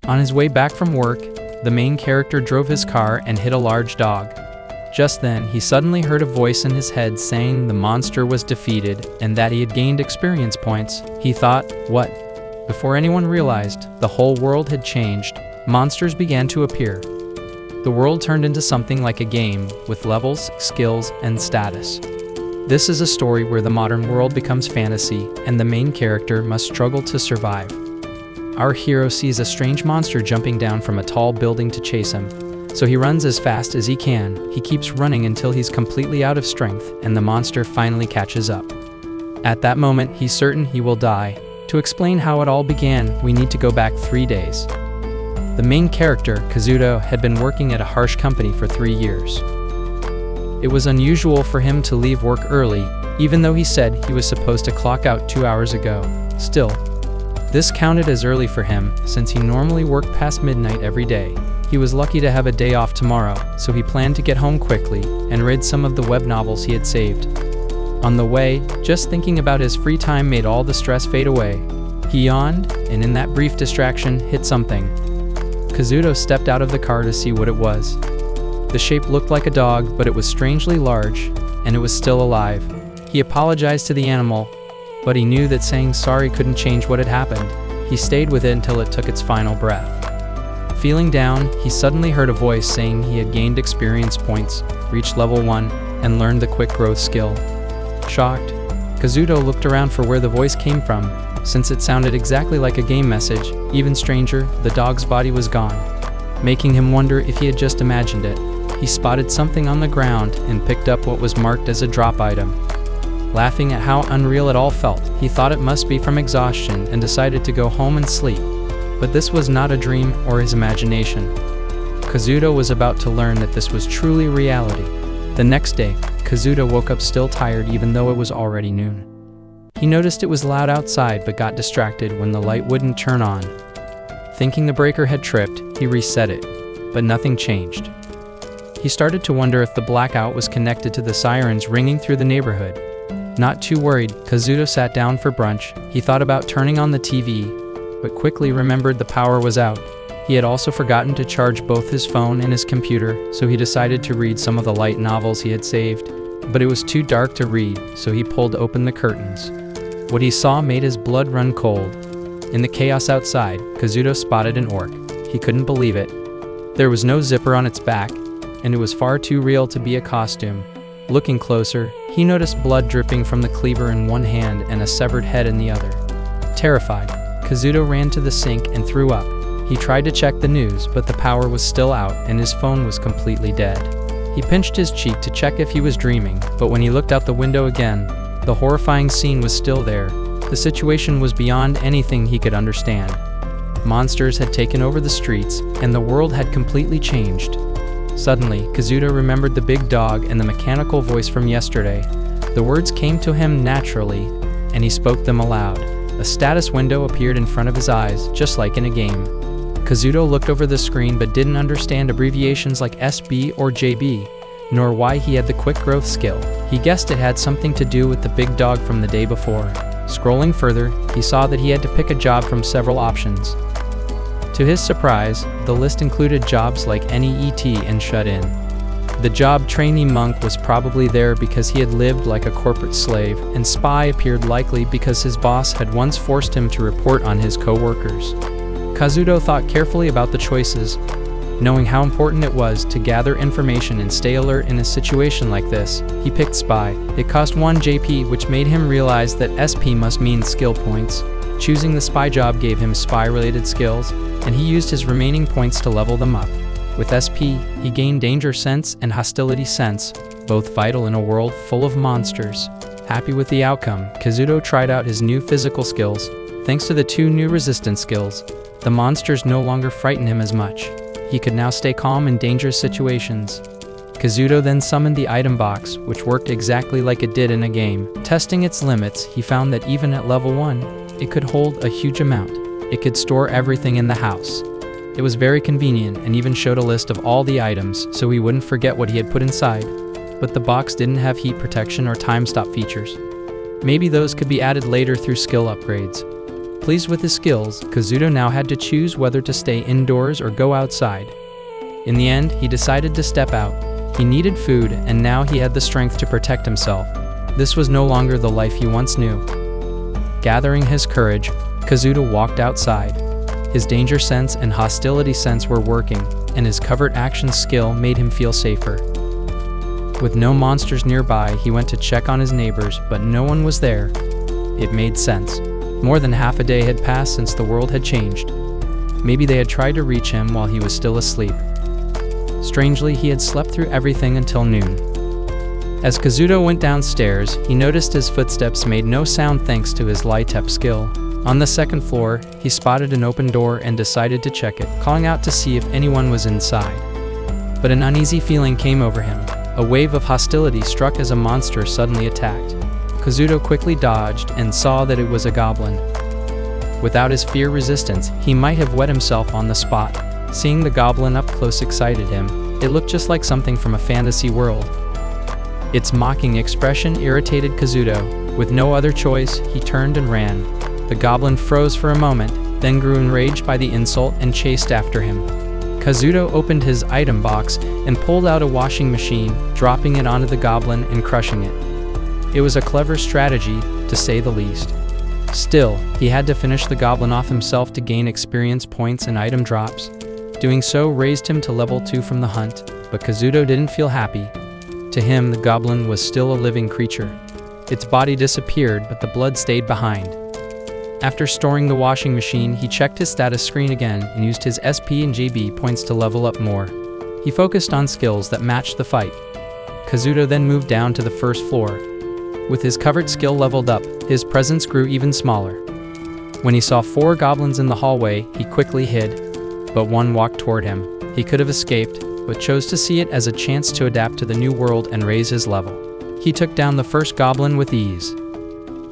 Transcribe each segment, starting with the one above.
On his way back from work, the main character drove his car and hit a large dog. Just then, he suddenly heard a voice in his head saying the monster was defeated and that he had gained experience points. He thought, what? Before anyone realized, the whole world had changed. Monsters began to appear. The world turned into something like a game, with levels, skills, and status. This is a story where the modern world becomes fantasy, and the main character must struggle to survive. Our hero sees a strange monster jumping down from a tall building to chase him. So he runs as fast as he can. He keeps running until he's completely out of strength, and the monster finally catches up. At that moment, he's certain he will die. To explain how it all began, we need to go back 3 days. The main character, Kazuto, had been working at a harsh company for 3 years. It was unusual for him to leave work early, even though he said he was supposed to clock out 2 hours ago. Still, this counted as early for him, since he normally worked past midnight every day. He was lucky to have a day off tomorrow, so he planned to get home quickly and read some of the web novels he had saved. On the way, just thinking about his free time made all the stress fade away. He yawned, and in that brief distraction, hit something. Kazuto stepped out of the car to see what it was. The shape looked like a dog, but it was strangely large, and it was still alive. He apologized to the animal, but he knew that saying sorry couldn't change what had happened. He stayed with it until it took its final breath. Feeling down, he suddenly heard a voice saying he had gained experience points, reached level 1, and learned the quick growth skill. Shocked, Kazuto looked around for where the voice came from, since it sounded exactly like a game message. Even stranger, the dog's body was gone, making him wonder if he had just imagined it. He spotted something on the ground and picked up what was marked as a drop item. Laughing at how unreal it all felt, he thought it must be from exhaustion and decided to go home and sleep. But this was not a dream or his imagination. Kazuto was about to learn that this was truly reality. The next day, Kazuto woke up still tired even though it was already noon. He noticed it was loud outside but got distracted when the light wouldn't turn on. Thinking the breaker had tripped, he reset it, but nothing changed. He started to wonder if the blackout was connected to the sirens ringing through the neighborhood. Not too worried, Kazuto sat down for brunch. He thought about turning on the TV, but quickly remembered the power was out. He had also forgotten to charge both his phone and his computer, so he decided to read some of the light novels he had saved. But it was too dark to read, so he pulled open the curtains. What he saw made his blood run cold. In the chaos outside, Kazuto spotted an orc. He couldn't believe it. There was no zipper on its back, and it was far too real to be a costume. Looking closer, he noticed blood dripping from the cleaver in one hand and a severed head in the other. Terrified, Kazuto ran to the sink and threw up. He tried to check the news, but the power was still out and his phone was completely dead. He pinched his cheek to check if he was dreaming, but when he looked out the window again, the horrifying scene was still there. The situation was beyond anything he could understand. Monsters had taken over the streets, and the world had completely changed. Suddenly, Kazuto remembered the big dog and the mechanical voice from yesterday. The words came to him naturally, and he spoke them aloud. A status window appeared in front of his eyes, just like in a game. Kazuto looked over the screen but didn't understand abbreviations like SB or JB, nor why he had the quick growth skill. He guessed it had something to do with the big dog from the day before. Scrolling further, he saw that he had to pick a job from several options. To his surprise, the list included jobs like NEET and shut-in. The job trainee monk was probably there because he had lived like a corporate slave, and spy appeared likely because his boss had once forced him to report on his co-workers. Kazuto thought carefully about the choices, knowing how important it was to gather information and stay alert in a situation like this. He picked spy. It cost 1 JP, which made him realize that SP must mean skill points. Choosing the spy job gave him spy-related skills, and he used his remaining points to level them up. With SP, he gained danger sense and hostility sense, both vital in a world full of monsters. Happy with the outcome, Kazuto tried out his new physical skills. Thanks to the 2 new resistance skills, the monsters no longer frightened him as much. He could now stay calm in dangerous situations. Kazuto then summoned the item box, which worked exactly like it did in a game. Testing its limits, he found that even at level 1, it could hold a huge amount. It could store everything in the house. It was very convenient and even showed a list of all the items so he wouldn't forget what he had put inside. But the box didn't have heat protection or time stop features. Maybe those could be added later through skill upgrades. Pleased with his skills, Kazuto now had to choose whether to stay indoors or go outside. In the end, he decided to step out. He needed food, and now he had the strength to protect himself. This was no longer the life he once knew. Gathering his courage, Kazuto walked outside. His danger sense and hostility sense were working, and his covert action skill made him feel safer. With no monsters nearby, he went to check on his neighbors, but no one was there. It made sense. More than half a day had passed since the world had changed. Maybe they had tried to reach him while he was still asleep. Strangely, he had slept through everything until noon. As Kazuto went downstairs, he noticed his footsteps made no sound thanks to his light-up skill. On the second floor, he spotted an open door and decided to check it, calling out to see if anyone was inside. But an uneasy feeling came over him. A wave of hostility struck as a monster suddenly attacked. Kazuto quickly dodged and saw that it was a goblin. Without his fear resistance, he might have wet himself on the spot. Seeing the goblin up close excited him. It looked just like something from a fantasy world. Its mocking expression irritated Kazuto. With no other choice, he turned and ran. The goblin froze for a moment, then grew enraged by the insult and chased after him. Kazuto opened his item box and pulled out a washing machine, dropping it onto the goblin and crushing it. It was a clever strategy, to say the least. Still, he had to finish the goblin off himself to gain experience points and item drops. Doing so raised him to level 2 from the hunt, but Kazuto didn't feel happy. To him, the goblin was still a living creature. Its body disappeared, but the blood stayed behind. After storing the washing machine, he checked his status screen again and used his SP and JB points to level up more. He focused on skills that matched the fight. Kazuto then moved down to the first floor. With his covert skill leveled up, his presence grew even smaller. When he saw 4 goblins in the hallway, he quickly hid, but one walked toward him. He could have escaped, but chose to see it as a chance to adapt to the new world and raise his level. He took down the first goblin with ease.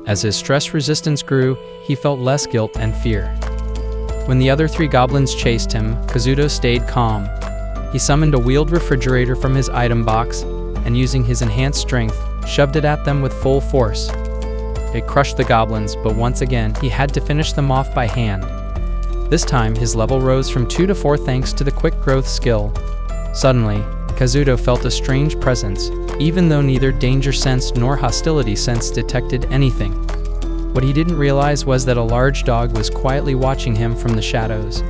As his stress resistance grew, he felt less guilt and fear. When the other 3 goblins chased him, Kazuto stayed calm. He summoned a wheeled refrigerator from his item box, and using his enhanced strength, shoved it at them with full force. It crushed the goblins, but once again, he had to finish them off by hand. This time, his level rose from 2 to 4 thanks to the quick growth skill. Suddenly, Kazuto felt a strange presence, even though neither danger sense nor hostility sense detected anything. What he didn't realize was that a large dog was quietly watching him from the shadows.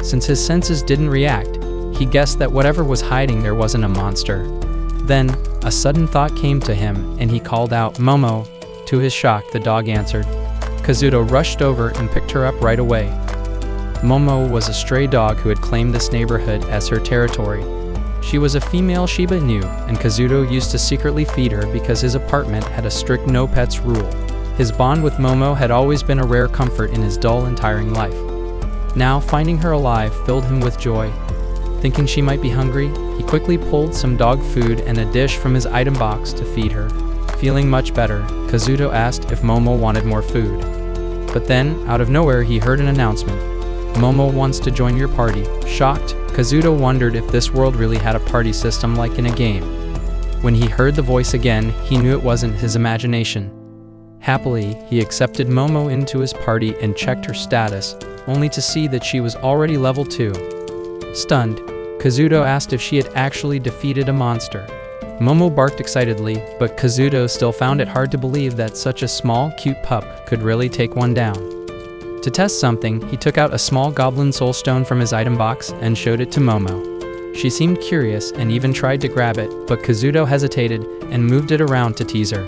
Since his senses didn't react, he guessed that whatever was hiding there wasn't a monster. Then, a sudden thought came to him, and he called out, "Momo." To his shock, the dog answered. Kazuto rushed over and picked her up right away. Momo was a stray dog who had claimed this neighborhood as her territory. She was a female Shiba Inu, and Kazuto used to secretly feed her because his apartment had a strict no pets rule. His bond with Momo had always been a rare comfort in his dull and tiring life. Now, finding her alive filled him with joy. Thinking she might be hungry, he quickly pulled some dog food and a dish from his item box to feed her. Feeling much better, Kazuto asked if Momo wanted more food. But then, out of nowhere, he heard an announcement. "Momo wants to join your party." Shocked, Kazuto wondered if this world really had a party system like in a game. When he heard the voice again, he knew it wasn't his imagination. Happily, he accepted Momo into his party and checked her status, only to see that she was already level 2. Stunned, Kazuto asked if she had actually defeated a monster. Momo barked excitedly, but Kazuto still found it hard to believe that such a small, cute pup could really take one down. To test something, he took out a small goblin soulstone from his item box and showed it to Momo. She seemed curious and even tried to grab it, but Kazuto hesitated and moved it around to tease her.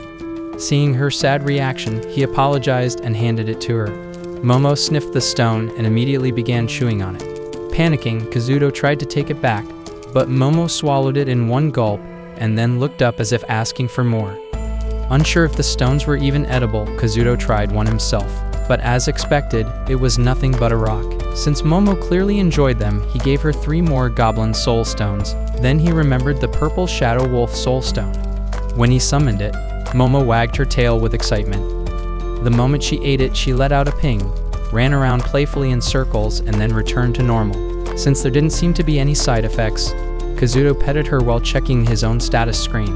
Seeing her sad reaction, he apologized and handed it to her. Momo sniffed the stone and immediately began chewing on it. Panicking, Kazuto tried to take it back, but Momo swallowed it in one gulp and then looked up as if asking for more. Unsure if the stones were even edible, Kazuto tried one himself, but as expected, it was nothing but a rock. Since Momo clearly enjoyed them, he gave her 3 more goblin soul stones. Then he remembered the purple shadow wolf soul stone. When he summoned it, Momo wagged her tail with excitement. The moment she ate it, she let out a ping, ran around playfully in circles, and then returned to normal. Since there didn't seem to be any side effects, Kazuto petted her while checking his own status screen.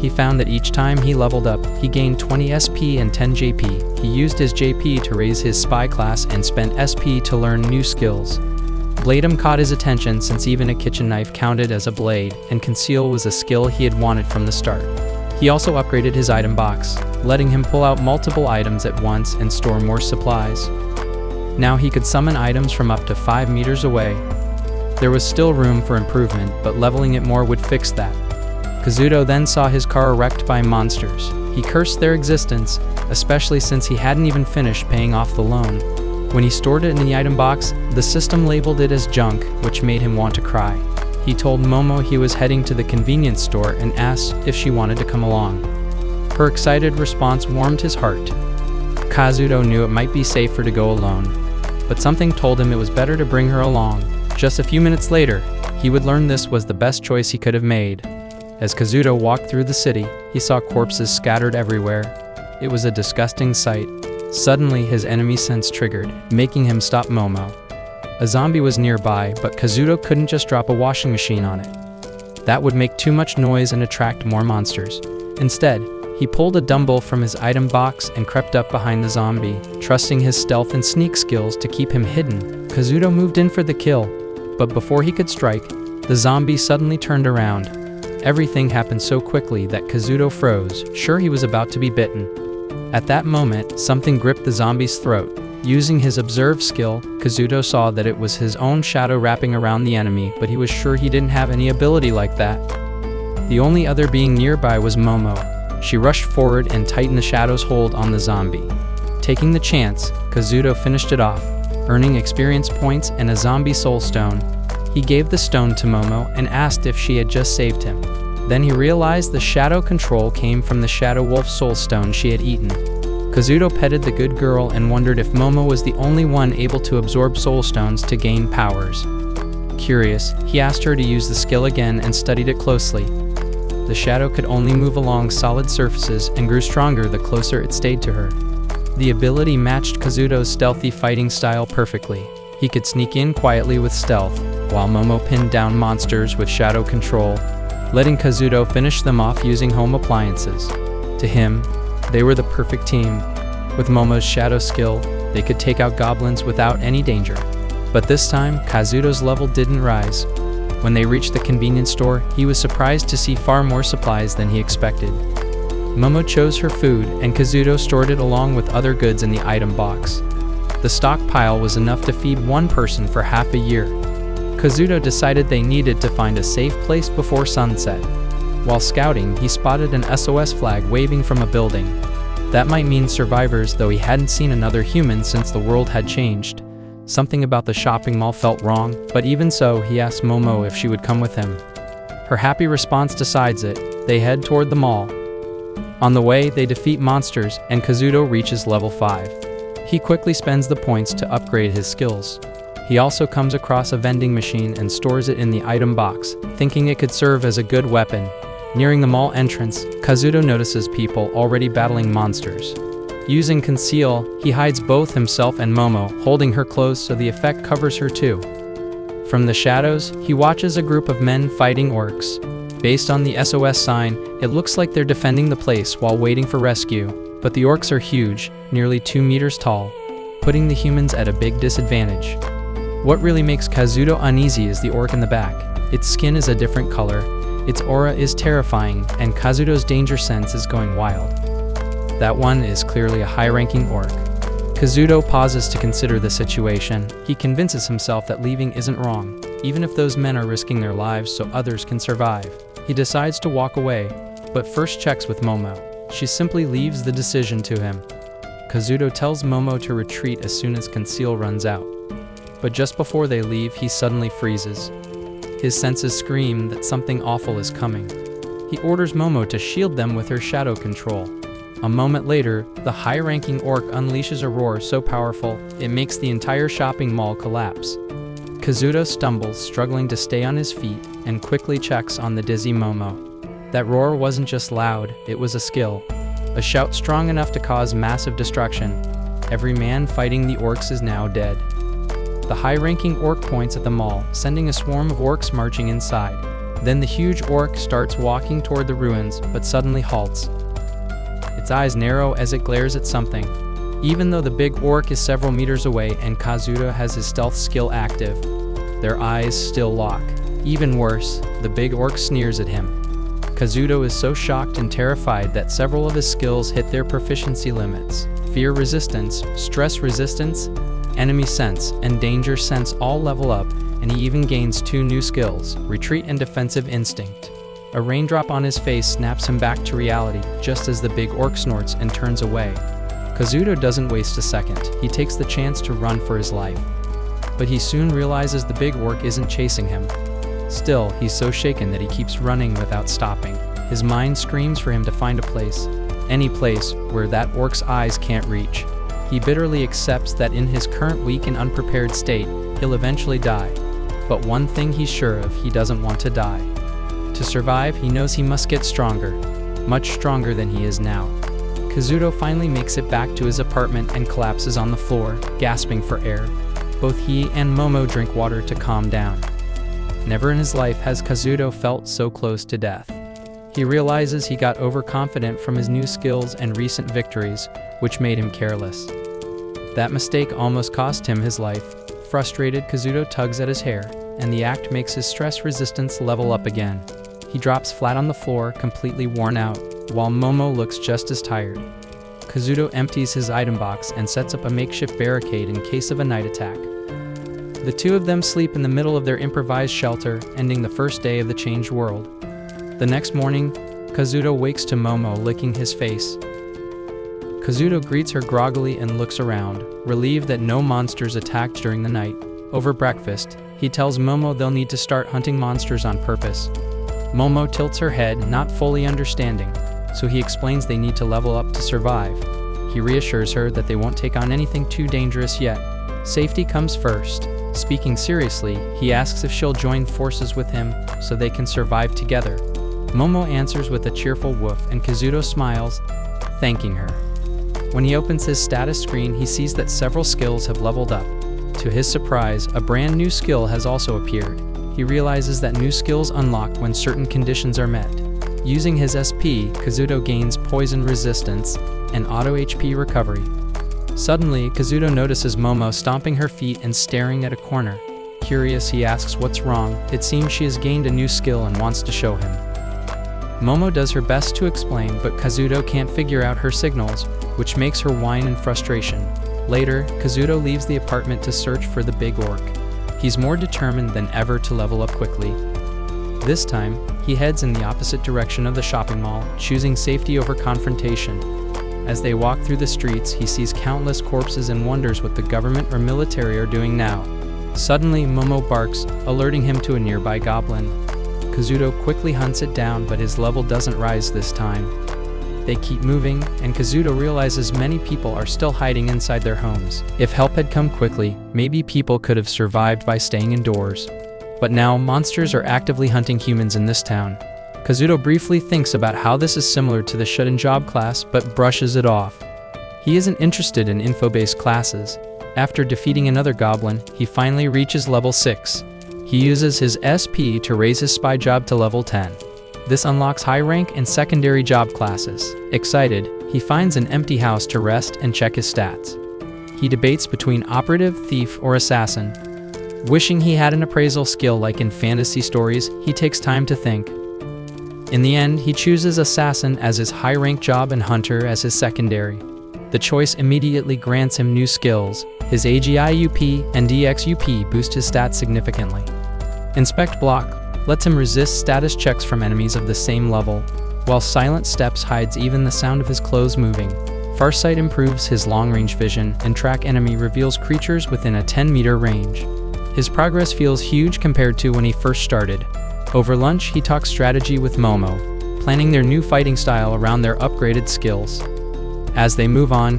He found that each time he leveled up, he gained 20 SP and 10 JP. He used his JP to raise his spy class and spent SP to learn new skills. Bladem caught his attention since even a kitchen knife counted as a blade, and Conceal was a skill he had wanted from the start. He also upgraded his item box, letting him pull out multiple items at once and store more supplies. Now he could summon items from up to 5 meters away. There was still room for improvement, but leveling it more would fix that. Kazuto then saw his car wrecked by monsters. He cursed their existence, especially since he hadn't even finished paying off the loan. When he stored it in the item box, the system labeled it as junk, which made him want to cry. He told Momo he was heading to the convenience store and asked if she wanted to come along. Her excited response warmed his heart. Kazuto knew it might be safer to go alone, but something told him it was better to bring her along. Just a few minutes later, he would learn this was the best choice he could have made. As Kazuto walked through the city, he saw corpses scattered everywhere. It was a disgusting sight. Suddenly, his enemy sense triggered, making him stop Momo. A zombie was nearby, but Kazuto couldn't just drop a washing machine on it. That would make too much noise and attract more monsters. Instead, he pulled a dumbbell from his item box and crept up behind the zombie, trusting his stealth and sneak skills to keep him hidden. Kazuto moved in for the kill, but before he could strike, the zombie suddenly turned around. Everything happened so quickly that Kazuto froze, sure he was about to be bitten. At that moment, something gripped the zombie's throat. Using his observe skill, Kazuto saw that it was his own shadow wrapping around the enemy, but he was sure he didn't have any ability like that. The only other being nearby was Momo. She rushed forward and tightened the shadow's hold on the zombie. Taking the chance, Kazuto finished it off, earning experience points and a zombie soul stone. He gave the stone to Momo and asked if she had just saved him. Then he realized the shadow control came from the Shadow Wolf soul stone she had eaten. Kazuto petted the good girl and wondered if Momo was the only one able to absorb soul stones to gain powers. Curious, he asked her to use the skill again and studied it closely. The shadow could only move along solid surfaces and grew stronger the closer it stayed to her. The ability matched Kazuto's stealthy fighting style perfectly. He could sneak in quietly with stealth, while Momo pinned down monsters with shadow control, letting Kazuto finish them off using home appliances. To him, they were the perfect team. With Momo's shadow skill, they could take out goblins without any danger. But this time, Kazuto's level didn't rise. When they reached the convenience store, he was surprised to see far more supplies than he expected. Momo chose her food, and Kazuto stored it along with other goods in the item box. The stockpile was enough to feed one person for half a year. Kazuto decided they needed to find a safe place before sunset. While scouting, he spotted an SOS flag waving from a building. That might mean survivors, though he hadn't seen another human since the world had changed. Something about the shopping mall felt wrong, but even so, he asked Momo if she would come with him. Her happy response decides it. They head toward the mall. On the way, they defeat monsters, and Kazuto reaches level 5. He quickly spends the points to upgrade his skills. He also comes across a vending machine and stores it in the item box, thinking it could serve as a good weapon. Nearing the mall entrance, Kazuto notices people already battling monsters. Using Conceal, he hides both himself and Momo, holding her close so the effect covers her too. From the shadows, he watches a group of men fighting orcs. Based on the SOS sign, it looks like they're defending the place while waiting for rescue, but the orcs are huge, nearly 2 meters tall, putting the humans at a big disadvantage. What really makes Kazuto uneasy is the orc in the back. Its skin is a different color, its aura is terrifying, and Kazuto's danger sense is going wild. That one is clearly a high-ranking orc. Kazuto pauses to consider the situation. He convinces himself that leaving isn't wrong, even if those men are risking their lives so others can survive. He decides to walk away, but first checks with Momo. She simply leaves the decision to him. Kazuto tells Momo to retreat as soon as Conceal runs out. But just before they leave, he suddenly freezes. His senses scream that something awful is coming. He orders Momo to shield them with her shadow control. A moment later, the high-ranking orc unleashes a roar so powerful, it makes the entire shopping mall collapse. Kazuto stumbles, struggling to stay on his feet, and quickly checks on the dizzy Momo. That roar wasn't just loud, it was a skill. A shout strong enough to cause massive destruction. Every man fighting the orcs is now dead. The high-ranking orc points at the mall, sending a swarm of orcs marching inside. Then the huge orc starts walking toward the ruins, but suddenly halts. Its eyes narrow as it glares at something. Even though the big orc is several meters away and Kazuto has his stealth skill active, their eyes still lock. Even worse, the big orc sneers at him. Kazuto is so shocked and terrified that several of his skills hit their proficiency limits. Fear resistance, stress resistance, enemy sense, and danger sense all level up, and he even gains 2 new skills, retreat and defensive instinct. A raindrop on his face snaps him back to reality, just as the big orc snorts and turns away. Kazuto doesn't waste a second. He takes the chance to run for his life. But he soon realizes the big orc isn't chasing him. Still, he's so shaken that he keeps running without stopping. His mind screams for him to find a place, any place, where that orc's eyes can't reach. He bitterly accepts that in his current weak and unprepared state, he'll eventually die. But one thing he's sure of, he doesn't want to die. To survive, he knows he must get stronger, much stronger than he is now. Kazuto finally makes it back to his apartment and collapses on the floor, gasping for air. Both he and Momo drink water to calm down. Never in his life has Kazuto felt so close to death. He realizes he got overconfident from his new skills and recent victories, which made him careless. That mistake almost cost him his life. Frustrated, Kazuto tugs at his hair, and the act makes his stress resistance level up again. He drops flat on the floor, completely worn out, while Momo looks just as tired. Kazuto empties his item box and sets up a makeshift barricade in case of a night attack. The two of them sleep in the middle of their improvised shelter, ending the first day of the changed world. The next morning, Kazuto wakes to Momo licking his face. Kazuto greets her groggily and looks around, relieved that no monsters attacked during the night. Over breakfast, he tells Momo they'll need to start hunting monsters on purpose. Momo tilts her head, not fully understanding, so he explains they need to level up to survive. He reassures her that they won't take on anything too dangerous yet. Safety comes first. Speaking seriously, he asks if she'll join forces with him so they can survive together. Momo answers with a cheerful woof, and Kazuto smiles, thanking her. When he opens his status screen, he sees that several skills have leveled up. To his surprise, a brand new skill has also appeared. He realizes that new skills unlock when certain conditions are met. Using his SP, Kazuto gains poison resistance and auto HP recovery. Suddenly, Kazuto notices Momo stomping her feet and staring at a corner. Curious, he asks what's wrong. It seems she has gained a new skill and wants to show him. Momo does her best to explain, but Kazuto can't figure out her signals, which makes her whine in frustration. Later, Kazuto leaves the apartment to search for the big orc. He's more determined than ever to level up quickly. This time, he heads in the opposite direction of the shopping mall, choosing safety over confrontation. As they walk through the streets, he sees countless corpses and wonders what the government or military are doing now. Suddenly, Momo barks, alerting him to a nearby goblin. Kazuto quickly hunts it down, but his level doesn't rise this time. They keep moving, and Kazuto realizes many people are still hiding inside their homes. If help had come quickly, maybe people could have survived by staying indoors. But now, monsters are actively hunting humans in this town. Kazuto briefly thinks about how this is similar to the shut-in job class, but brushes it off. He isn't interested in info-based classes. After defeating another goblin, he finally reaches level 6. He uses his SP to raise his spy job to level 10. This unlocks high rank and secondary job classes. Excited, he finds an empty house to rest and check his stats. He debates between operative, thief, or assassin. Wishing he had an appraisal skill like in fantasy stories, he takes time to think. In the end, he chooses assassin as his high-rank job and hunter as his secondary. The choice immediately grants him new skills. His AGI UP and DX UP boost his stats significantly. Inspect Block lets him resist status checks from enemies of the same level, while Silent Steps hides even the sound of his clothes moving. Farsight improves his long-range vision, and Track Enemy reveals creatures within a 10-meter range. His progress feels huge compared to when he first started. Over lunch, he talks strategy with Momo, planning their new fighting style around their upgraded skills. As they move on,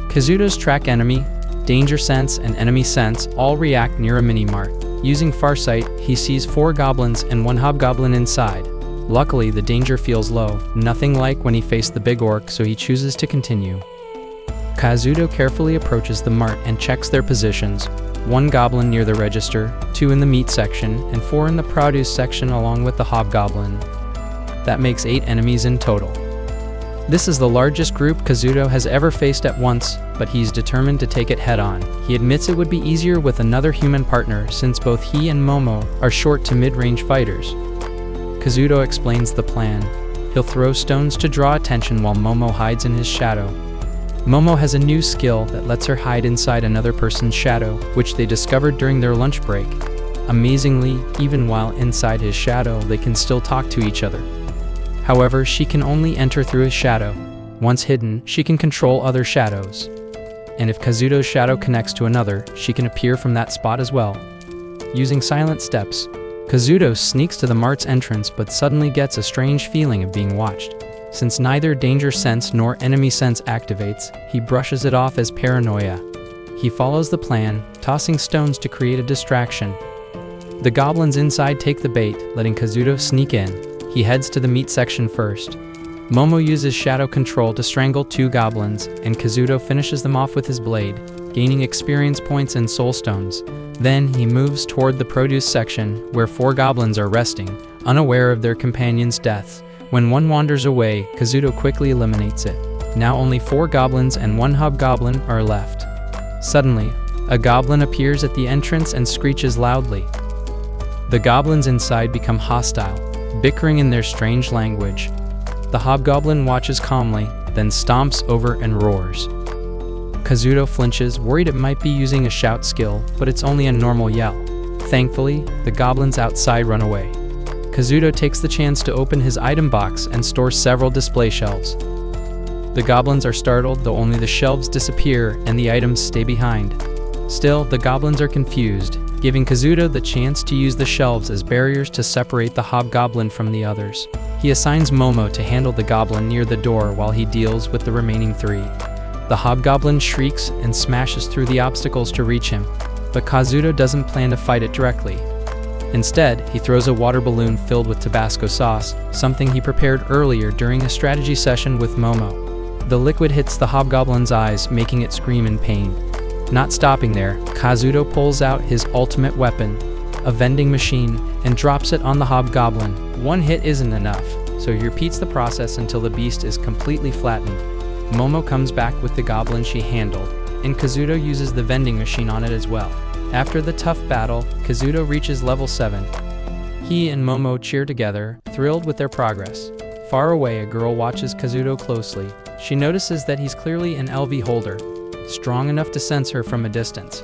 Kazuto's Track Enemy, Danger Sense, and Enemy Sense all react near a mini-mart. Using Farsight, he sees 4 goblins and 1 hobgoblin inside. Luckily, the danger feels low, nothing like when he faced the big orc, so he chooses to continue. Kazuto carefully approaches the mart and checks their positions. 1 goblin near the register, 2 in the meat section, and 4 in the produce section along with the hobgoblin. That makes 8 enemies in total. This is the largest group Kazuto has ever faced at once, but he's determined to take it head-on. He admits it would be easier with another human partner since both he and Momo are short to mid-range fighters. Kazuto explains the plan. He'll throw stones to draw attention while Momo hides in his shadow. Momo has a new skill that lets her hide inside another person's shadow, which they discovered during their lunch break. Amazingly, even while inside his shadow, they can still talk to each other. However, she can only enter through his shadow. Once hidden, she can control other shadows. And if Kazuto's shadow connects to another, she can appear from that spot as well. Using silent steps, Kazuto sneaks to the mart's entrance but suddenly gets a strange feeling of being watched. Since neither danger sense nor enemy sense activates, he brushes it off as paranoia. He follows the plan, tossing stones to create a distraction. The goblins inside take the bait, letting Kazuto sneak in. He heads to the meat section first. Momo uses shadow control to strangle 2 goblins, and Kazuto finishes them off with his blade, gaining experience points and soul stones. Then he moves toward the produce section, where 4 goblins are resting, unaware of their companion's deaths. When one wanders away, Kazuto quickly eliminates it. Now only 4 goblins and 1 hobgoblin are left. Suddenly, a goblin appears at the entrance and screeches loudly. The goblins inside become hostile, bickering in their strange language. The hobgoblin watches calmly, then stomps over and roars. Kazuto flinches, worried it might be using a shout skill, but it's only a normal yell. Thankfully, the goblins outside run away. Kazuto takes the chance to open his item box and store several display shelves. The goblins are startled, though only the shelves disappear and the items stay behind. Still, the goblins are confused, giving Kazuto the chance to use the shelves as barriers to separate the hobgoblin from the others. He assigns Momo to handle the goblin near the door while he deals with the remaining 3. The hobgoblin shrieks and smashes through the obstacles to reach him, but Kazuto doesn't plan to fight it directly. Instead, he throws a water balloon filled with Tabasco sauce, something he prepared earlier during a strategy session with Momo. The liquid hits the hobgoblin's eyes, making it scream in pain. Not stopping there, Kazuto pulls out his ultimate weapon, a vending machine, and drops it on the hobgoblin. One hit isn't enough, so he repeats the process until the beast is completely flattened. Momo comes back with the goblin she handled, and Kazuto uses the vending machine on it as well. After the tough battle, Kazuto reaches level 7. He and Momo cheer together, thrilled with their progress. Far away, a girl watches Kazuto closely. She notices that he's clearly an LV holder, strong enough to sense her from a distance.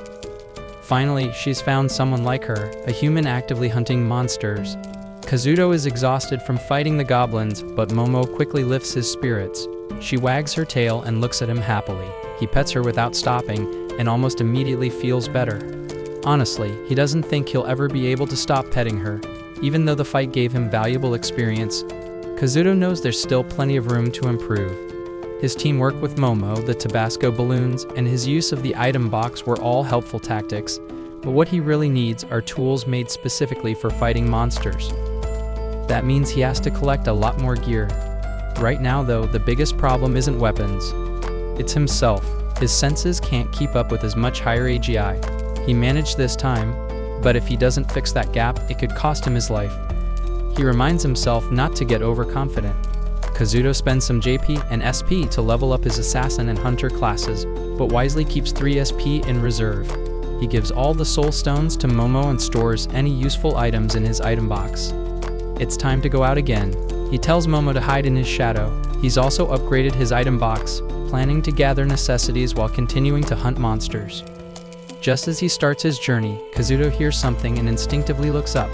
Finally, she's found someone like her, a human actively hunting monsters. Kazuto is exhausted from fighting the goblins, but Momo quickly lifts his spirits. She wags her tail and looks at him happily. He pets her without stopping, and almost immediately feels better. Honestly, he doesn't think he'll ever be able to stop petting her, even though the fight gave him valuable experience. Kazuto knows there's still plenty of room to improve. His teamwork with Momo, the Tabasco balloons, and his use of the item box were all helpful tactics, but what he really needs are tools made specifically for fighting monsters. That means he has to collect a lot more gear. Right now though, the biggest problem isn't weapons. It's himself. His senses can't keep up with his much higher AGI. He managed this time, but if he doesn't fix that gap, it could cost him his life. He reminds himself not to get overconfident. Kazuto spends some JP and SP to level up his assassin and hunter classes, but wisely keeps 3 SP in reserve. He gives all the soul stones to Momo and stores any useful items in his item box. It's time to go out again. He tells Momo to hide in his shadow. He's also upgraded his item box, planning to gather necessities while continuing to hunt monsters. Just as he starts his journey, Kazuto hears something and instinctively looks up.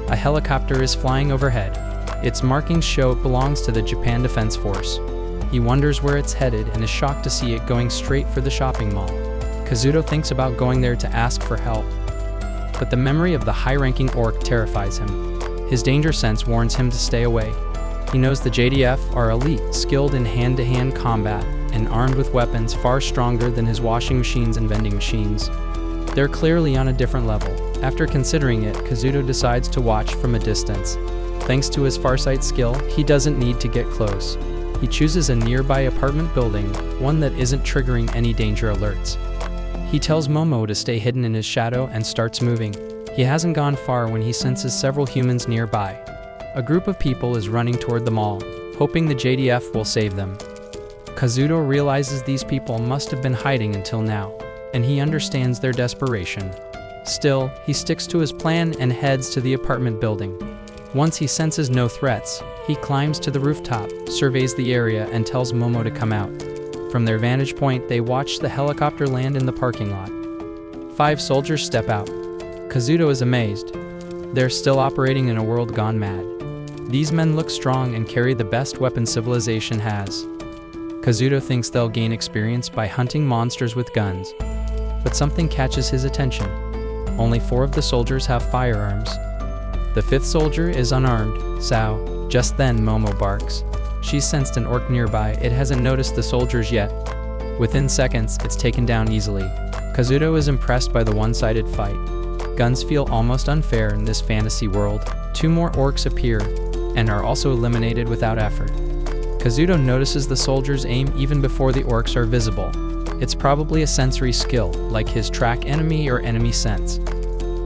A helicopter is flying overhead. Its markings show it belongs to the Japan Defense Force. He wonders where it's headed and is shocked to see it going straight for the shopping mall. Kazuto thinks about going there to ask for help, but the memory of the high-ranking orc terrifies him. His danger sense warns him to stay away. He knows the JDF are elite, skilled in hand-to-hand combat, and armed with weapons far stronger than his washing machines and vending machines. They're clearly on a different level. After considering it, Kazuto decides to watch from a distance. Thanks to his farsight skill, he doesn't need to get close. He chooses a nearby apartment building, one that isn't triggering any danger alerts. He tells Momo to stay hidden in his shadow and starts moving. He hasn't gone far when he senses several humans nearby. A group of people is running toward the mall, hoping the JDF will save them. Kazuto realizes these people must have been hiding until now, and he understands their desperation. Still, he sticks to his plan and heads to the apartment building. Once he senses no threats, he climbs to the rooftop, surveys the area, and tells Momo to come out. From their vantage point, they watch the helicopter land in the parking lot. 5 soldiers step out. Kazuto is amazed. They're still operating in a world gone mad. These men look strong and carry the best weapon civilization has. Kazuto thinks they'll gain experience by hunting monsters with guns. But something catches his attention. Only 4 of the soldiers have firearms. The 5th soldier is unarmed. Sao. Just then Momo barks. She's sensed an orc nearby. It hasn't noticed the soldiers yet. Within seconds, it's taken down easily. Kazuto is impressed by the one-sided fight. Guns feel almost unfair in this fantasy world. 2 more orcs appear, and are also eliminated without effort. Kazuto notices the soldiers aim even before the orcs are visible. It's probably a sensory skill, like his track enemy or enemy sense.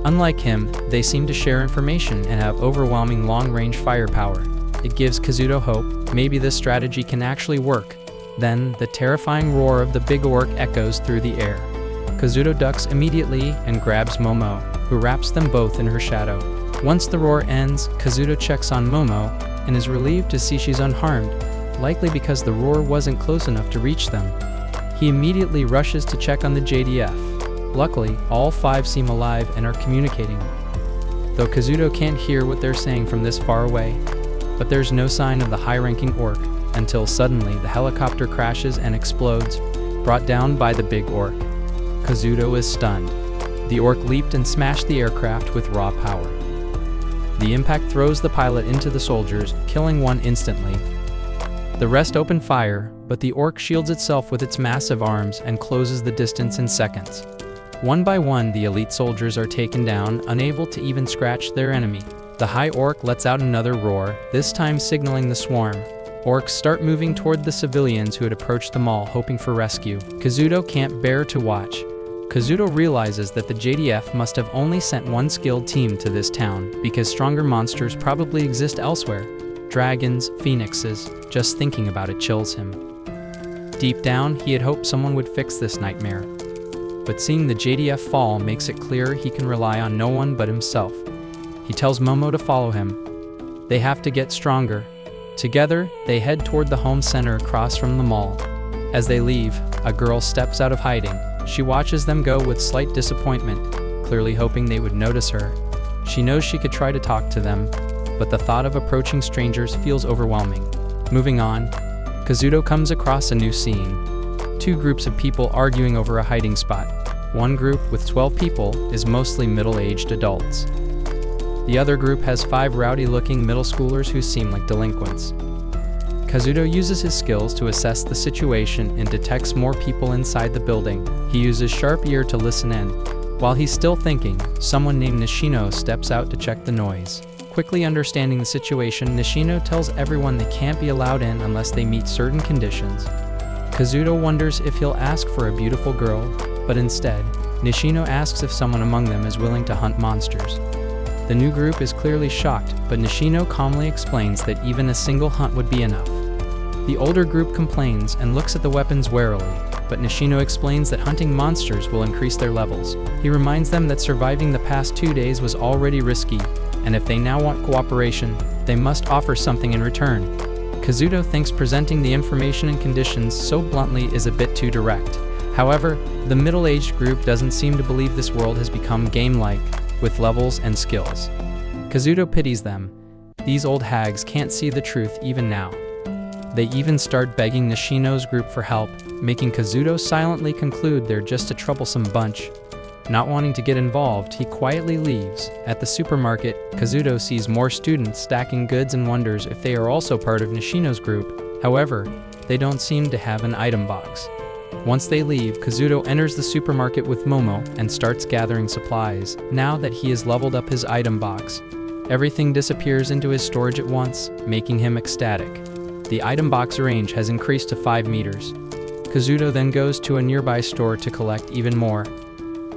Unlike him, they seem to share information and have overwhelming long-range firepower. It gives Kazuto hope. Maybe this strategy can actually work. Then, the terrifying roar of the big orc echoes through the air. Kazuto ducks immediately and grabs Momo, who wraps them both in her shadow. Once the roar ends, Kazuto checks on Momo and is relieved to see she's unharmed, likely because the roar wasn't close enough to reach them. He immediately rushes to check on the JDF. Luckily, all 5 seem alive and are communicating. Though Kazuto can't hear what they're saying from this far away, but there's no sign of the high-ranking orc, until suddenly the helicopter crashes and explodes, brought down by the big orc. Kazuto is stunned. The orc leaped and smashed the aircraft with raw power. The impact throws the pilot into the soldiers, killing one instantly. The rest open fire, but the orc shields itself with its massive arms and closes the distance in seconds. One by one, the elite soldiers are taken down, unable to even scratch their enemy. The high orc lets out another roar, this time signaling the swarm. Orcs start moving toward the civilians who had approached the mall, hoping for rescue. Kazuto can't bear to watch. Kazuto realizes that the JDF must have only sent one skilled team to this town, because stronger monsters probably exist elsewhere. Dragons, phoenixes, just thinking about it chills him. Deep down, he had hoped someone would fix this nightmare. But seeing the JDF fall makes it clear he can rely on no one but himself. He tells Momo to follow him. They have to get stronger. Together, they head toward the home center across from the mall. As they leave, a girl steps out of hiding. She watches them go with slight disappointment, clearly hoping they would notice her. She knows she could try to talk to them, but the thought of approaching strangers feels overwhelming. Moving on, Kazuto comes across a new scene. 2 groups of people arguing over a hiding spot. One group, with 12 people, is mostly middle-aged adults. The other group has 5 rowdy-looking middle schoolers who seem like delinquents. Kazuto uses his skills to assess the situation and detects more people inside the building. He uses sharp ear to listen in. While he's still thinking, someone named Nishino steps out to check the noise. Quickly understanding the situation, Nishino tells everyone they can't be allowed in unless they meet certain conditions. Kazuto wonders if he'll ask for a beautiful girl, but instead, Nishino asks if someone among them is willing to hunt monsters. The new group is clearly shocked, but Nishino calmly explains that even a single hunt would be enough. The older group complains and looks at the weapons warily, but Nishino explains that hunting monsters will increase their levels. He reminds them that surviving the past 2 days was already risky, and if they now want cooperation, they must offer something in return. Kazuto thinks presenting the information and conditions so bluntly is a bit too direct. However, the middle-aged group doesn't seem to believe this world has become game-like, with levels and skills. Kazuto pities them. These old hags can't see the truth even now. They even start begging Nishino's group for help, making Kazuto silently conclude they're just a troublesome bunch. Not wanting to get involved, he quietly leaves. At the supermarket, Kazuto sees more students stacking goods and wonders if they are also part of Nishino's group. However, they don't seem to have an item box. Once they leave, Kazuto enters the supermarket with Momo and starts gathering supplies. Now that he has leveled up his item box, everything disappears into his storage at once, making him ecstatic. The item box range has increased to 5 meters. Kazuto then goes to a nearby store to collect even more.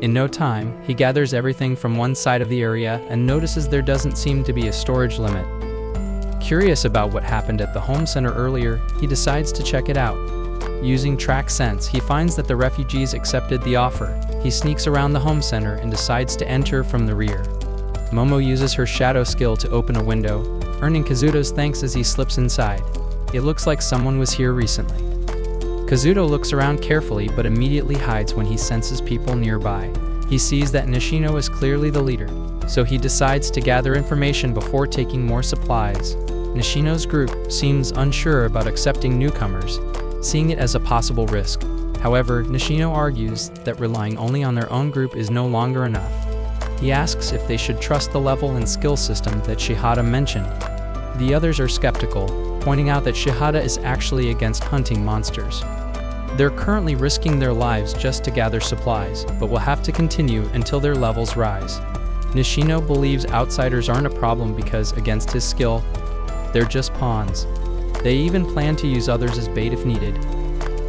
In no time, he gathers everything from one side of the area and notices there doesn't seem to be a storage limit. Curious about what happened at the home center earlier, he decides to check it out. Using track sense, he finds that the refugees accepted the offer. He sneaks around the home center and decides to enter from the rear. Momo uses her shadow skill to open a window, earning Kazuto's thanks as he slips inside. It looks like someone was here recently. Kazuto looks around carefully but immediately hides when he senses people nearby. He sees that Nishino is clearly the leader, so he decides to gather information before taking more supplies. Nishino's group seems unsure about accepting newcomers, seeing it as a possible risk. However, Nishino argues that relying only on their own group is no longer enough. He asks if they should trust the level and skill system that Shihada mentioned. The others are skeptical, pointing out that Shihada is actually against hunting monsters. They're currently risking their lives just to gather supplies, but will have to continue until their levels rise. Nishino believes outsiders aren't a problem because, against his skill, they're just pawns. They even plan to use others as bait if needed.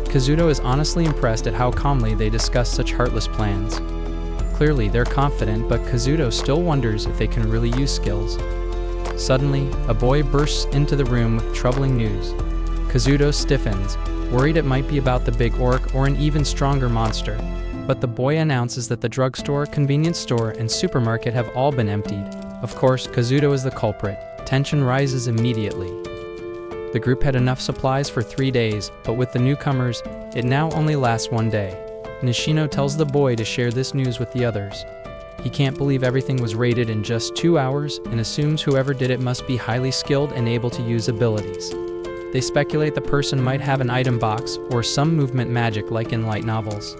Kazuto is honestly impressed at how calmly they discuss such heartless plans. Clearly, they're confident, but Kazuto still wonders if they can really use skills. Suddenly, a boy bursts into the room with troubling news. Kazuto stiffens, worried it might be about the big orc or an even stronger monster. But the boy announces that the drugstore, convenience store, and supermarket have all been emptied. Of course, Kazuto is the culprit. Tension rises immediately. The group had enough supplies for 3 days, but with the newcomers, it now only lasts 1 day. Nishino tells the boy to share this news with the others. He can't believe everything was raided in just 2 hours and assumes whoever did it must be highly skilled and able to use abilities. They speculate the person might have an item box or some movement magic like in light novels.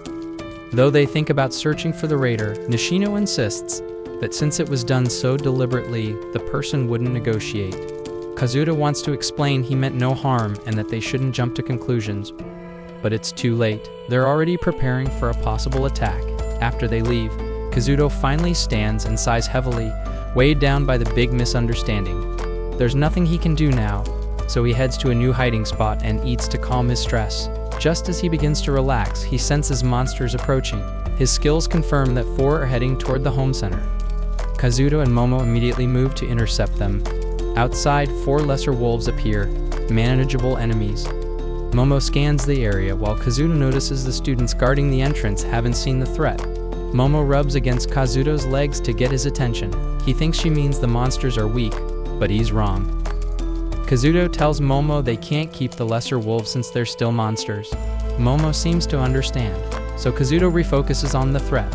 Though they think about searching for the raider, Nishino insists that since it was done so deliberately, the person wouldn't negotiate. Kazuto wants to explain he meant no harm and that they shouldn't jump to conclusions. But it's too late. They're already preparing for a possible attack. After they leave, Kazuto finally stands and sighs heavily, weighed down by the big misunderstanding. There's nothing he can do now, so he heads to a new hiding spot and eats to calm his stress. Just as he begins to relax, he senses monsters approaching. His skills confirm that 4 are heading toward the home center. Kazuto and Momo immediately move to intercept them. Outside, 4 lesser wolves appear, manageable enemies. Momo scans the area while Kazuto notices the students guarding the entrance haven't seen the threat. Momo rubs against Kazuto's legs to get his attention. He thinks she means the monsters are weak, but he's wrong. Kazuto tells Momo they can't keep the lesser wolves since they're still monsters. Momo seems to understand, so Kazuto refocuses on the threat.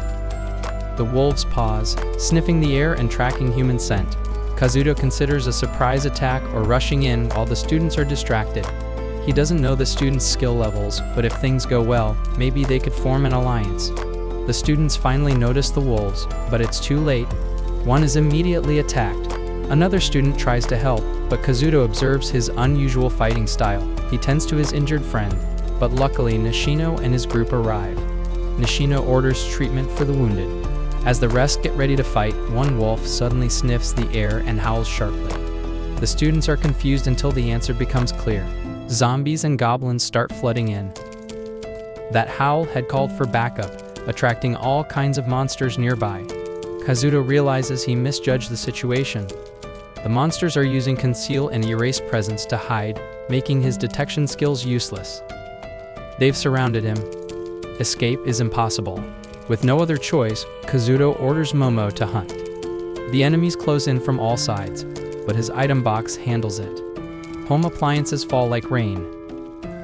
The wolves pause, sniffing the air and tracking human scent. Kazuto considers a surprise attack or rushing in while the students are distracted. He doesn't know the students' skill levels, but if things go well, maybe they could form an alliance. The students finally notice the wolves, but it's too late. One is immediately attacked. Another student tries to help, but Kazuto observes his unusual fighting style. He tends to his injured friend, but luckily Nishino and his group arrive. Nishino orders treatment for the wounded. As the rest get ready to fight, one wolf suddenly sniffs the air and howls sharply. The students are confused until the answer becomes clear. Zombies and goblins start flooding in. That howl had called for backup, attracting all kinds of monsters nearby. Kazuto realizes he misjudged the situation. The monsters are using conceal and erase presence to hide, making his detection skills useless. They've surrounded him. Escape is impossible. With no other choice, Kazuto orders Momo to hunt. The enemies close in from all sides, but his item box handles it. Home appliances fall like rain.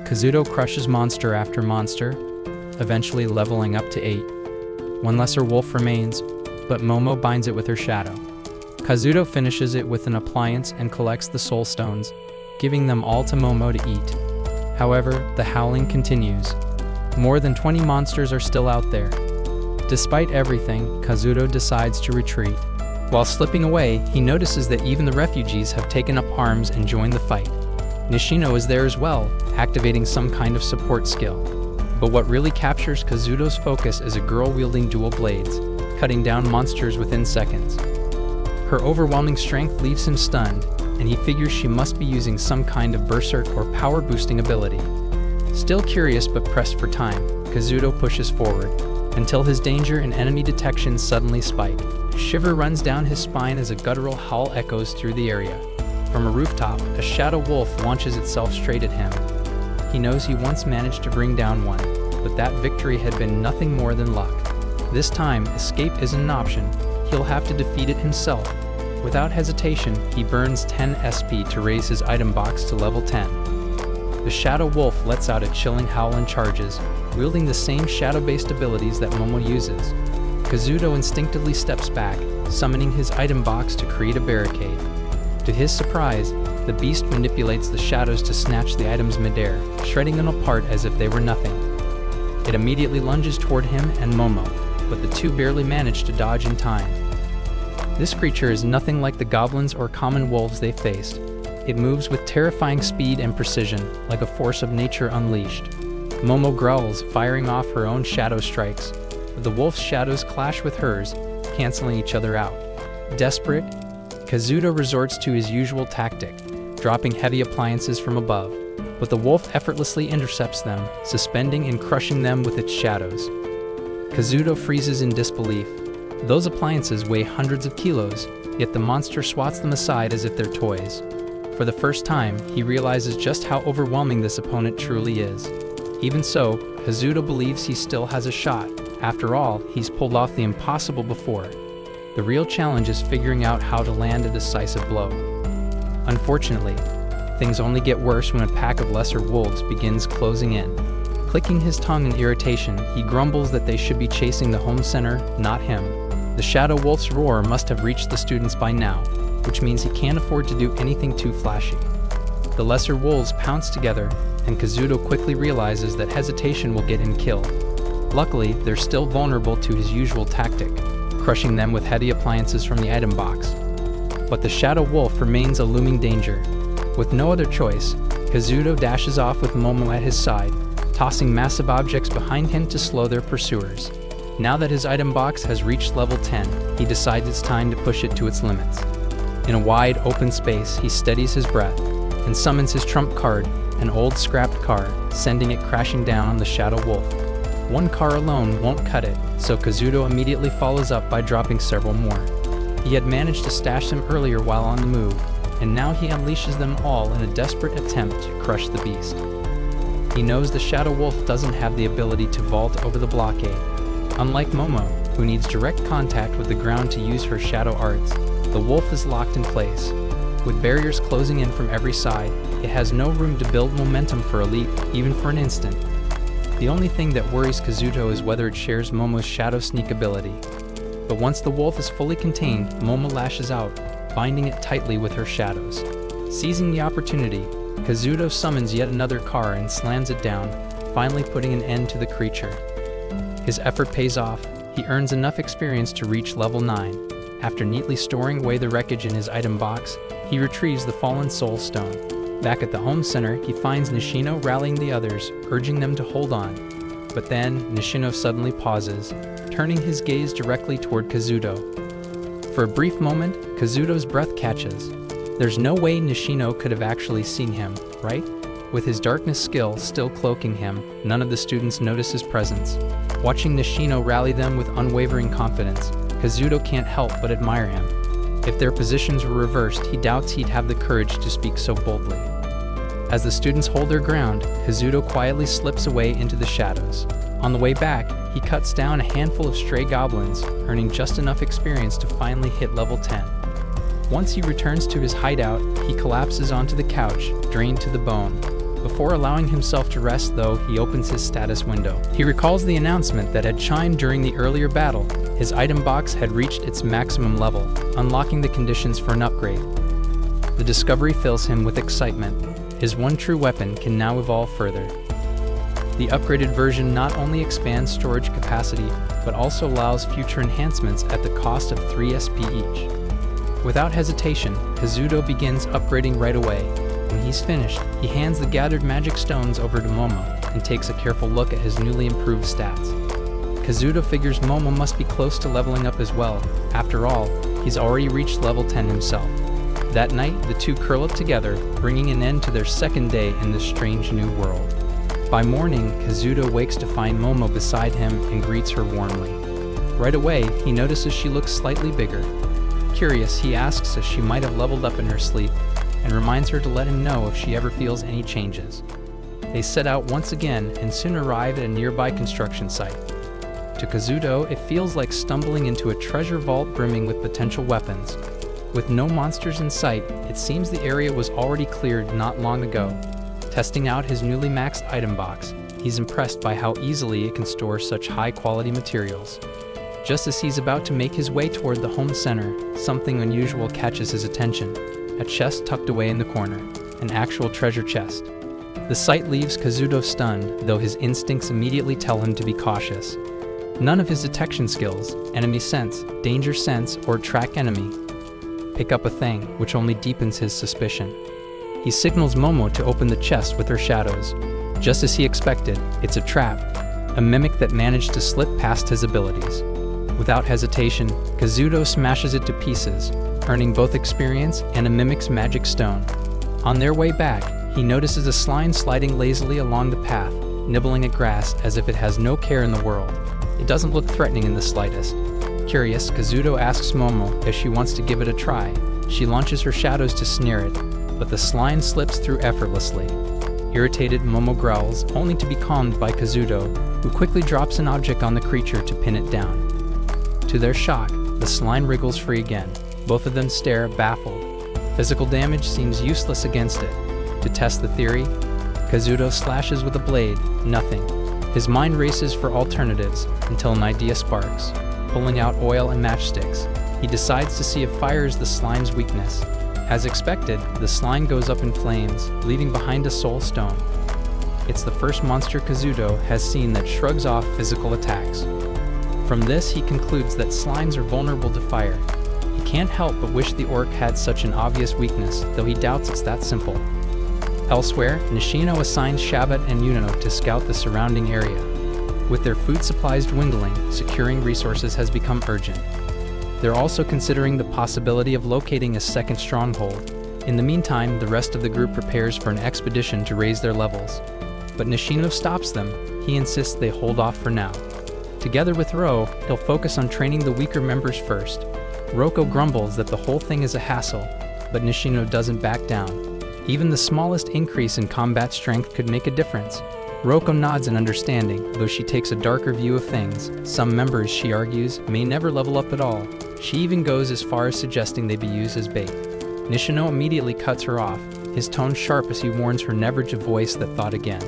Kazuto crushes monster after monster, eventually leveling up to 8. One lesser wolf remains, but Momo binds it with her shadow. Kazuto finishes it with an appliance and collects the soul stones, giving them all to Momo to eat. However, the howling continues. More than 20 monsters are still out there. Despite everything, Kazuto decides to retreat. While slipping away, he notices that even the refugees have taken up arms and joined the fight. Nishino is there as well, activating some kind of support skill. But what really captures Kazuto's focus is a girl wielding dual blades, cutting down monsters within seconds. Her overwhelming strength leaves him stunned, and he figures she must be using some kind of berserk or power-boosting ability. Still curious but pressed for time, Kazuto pushes forward, until his danger and enemy detection suddenly spike. A shiver runs down his spine as a guttural howl echoes through the area. From a rooftop, a shadow wolf launches itself straight at him. He knows he once managed to bring down one, but that victory had been nothing more than luck. This time, escape isn't an option. He'll have to defeat it himself. Without hesitation, he burns 10 SP to raise his item box to level 10. The Shadow Wolf lets out a chilling howl and charges, wielding the same shadow-based abilities that Momo uses. Kazuto instinctively steps back, summoning his item box to create a barricade. To his surprise, the beast manipulates the shadows to snatch the items midair, shredding them apart as if they were nothing. It immediately lunges toward him and Momo, but the two barely manage to dodge in time. This creature is nothing like the goblins or common wolves they faced. It moves with terrifying speed and precision, like a force of nature unleashed. Momo growls, firing off her own shadow strikes, but the wolf's shadows clash with hers, canceling each other out. Desperate, Kazuto resorts to his usual tactic, dropping heavy appliances from above, but the wolf effortlessly intercepts them, suspending and crushing them with its shadows. Kazuto freezes in disbelief. Those appliances weigh hundreds of kilos, yet the monster swats them aside as if they're toys. For the first time, he realizes just how overwhelming this opponent truly is. Even so, Kazuto believes he still has a shot. After all, he's pulled off the impossible before. The real challenge is figuring out how to land a decisive blow. Unfortunately, things only get worse when a pack of lesser wolves begins closing in. Clicking his tongue in irritation, he grumbles that they should be chasing the home center, not him. The Shadow Wolf's roar must have reached the students by now, which means he can't afford to do anything too flashy. The lesser wolves pounce together, and Kazuto quickly realizes that hesitation will get him killed. Luckily, they're still vulnerable to his usual tactic, crushing them with heavy appliances from the item box. But the Shadow Wolf remains a looming danger. With no other choice, Kazuto dashes off with Momo at his side, tossing massive objects behind him to slow their pursuers. Now that his item box has reached level 10, he decides it's time to push it to its limits. In a wide, open space, he steadies his breath and summons his trump card, an old scrapped car, sending it crashing down on the Shadow Wolf. One car alone won't cut it, so Kazuto immediately follows up by dropping several more. He had managed to stash them earlier while on the move, and now he unleashes them all in a desperate attempt to crush the beast. He knows the Shadow Wolf doesn't have the ability to vault over the blockade. Unlike Momo, who needs direct contact with the ground to use her shadow arts, the wolf is locked in place. With barriers closing in from every side, it has no room to build momentum for a leap, even for an instant. The only thing that worries Kazuto is whether it shares Momo's shadow sneak ability. But once the wolf is fully contained, Momo lashes out, binding it tightly with her shadows. Seizing the opportunity, Kazuto summons yet another car and slams it down, finally putting an end to the creature. His effort pays off. He earns enough experience to reach level 9. After neatly storing away the wreckage in his item box, he retrieves the fallen soul stone. Back at the home center, he finds Nishino rallying the others, urging them to hold on. But then, Nishino suddenly pauses, turning his gaze directly toward Kazuto. For a brief moment, Kazuto's breath catches. There's no way Nishino could have actually seen him, right? With his darkness skill still cloaking him, none of the students notice his presence. Watching Nishino rally them with unwavering confidence, Kazuto can't help but admire him. If their positions were reversed, he doubts he'd have the courage to speak so boldly. As the students hold their ground, Kazuto quietly slips away into the shadows. On the way back, he cuts down a handful of stray goblins, earning just enough experience to finally hit level 10. Once he returns to his hideout, he collapses onto the couch, drained to the bone. Before allowing himself to rest, though, he opens his status window. He recalls the announcement that had chimed during the earlier battle. His item box had reached its maximum level, unlocking the conditions for an upgrade. The discovery fills him with excitement. His one true weapon can now evolve further. The upgraded version not only expands storage capacity, but also allows future enhancements at the cost of 3 SP each. Without hesitation, Kazuto begins upgrading right away. When he's finished, he hands the gathered magic stones over to Momo and takes a careful look at his newly improved stats. Kazuto figures Momo must be close to leveling up as well. After all, he's already reached level 10 himself. That night, the two curl up together, bringing an end to their second day in this strange new world. By morning, Kazuto wakes to find Momo beside him and greets her warmly. Right away, he notices she looks slightly bigger. Curious, he asks if she might have leveled up in her sleep and reminds her to let him know if she ever feels any changes. They set out once again and soon arrive at a nearby construction site. To Kazuto, it feels like stumbling into a treasure vault brimming with potential weapons. With no monsters in sight, it seems the area was already cleared not long ago. Testing out his newly maxed item box, he's impressed by how easily it can store such high-quality materials. Just as he's about to make his way toward the home center, something unusual catches his attention. A chest tucked away in the corner, an actual treasure chest. The sight leaves Kazuto stunned, though his instincts immediately tell him to be cautious. None of his detection skills, enemy sense, danger sense, or track enemy, pick up a thing, which only deepens his suspicion. He signals Momo to open the chest with her shadows. Just as he expected, it's a trap, a mimic that managed to slip past his abilities. Without hesitation, Kazuto smashes it to pieces, earning both experience and a mimic's magic stone. On their way back, he notices a slime sliding lazily along the path, nibbling at grass as if it has no care in the world. It doesn't look threatening in the slightest. Curious, Kazuto asks Momo if she wants to give it a try. She launches her shadows to snare it, but the slime slips through effortlessly. Irritated, Momo growls, only to be calmed by Kazuto, who quickly drops an object on the creature to pin it down. To their shock, the slime wriggles free again. Both of them stare, baffled. Physical damage seems useless against it. To test the theory, Kazuto slashes with a blade, nothing. His mind races for alternatives until an idea sparks. Pulling out oil and matchsticks, he decides to see if fire is the slime's weakness. As expected, the slime goes up in flames, leaving behind a soul stone. It's the first monster Kazuto has seen that shrugs off physical attacks. From this, he concludes that slimes are vulnerable to fire. He can't help but wish the orc had such an obvious weakness, though he doubts it's that simple. Elsewhere, Nishino assigns Shabat and Yuno to scout the surrounding area. With their food supplies dwindling, securing resources has become urgent. They're also considering the possibility of locating a second stronghold. In the meantime, the rest of the group prepares for an expedition to raise their levels. But Nishino stops them. He insists they hold off for now. Together with Ro, he'll focus on training the weaker members first. Roko grumbles that the whole thing is a hassle, but Nishino doesn't back down. Even the smallest increase in combat strength could make a difference. Roko nods in understanding, though she takes a darker view of things. Some members, she argues, may never level up at all. She even goes as far as suggesting they be used as bait. Nishino immediately cuts her off, his tone sharp as he warns her never to voice the thought again.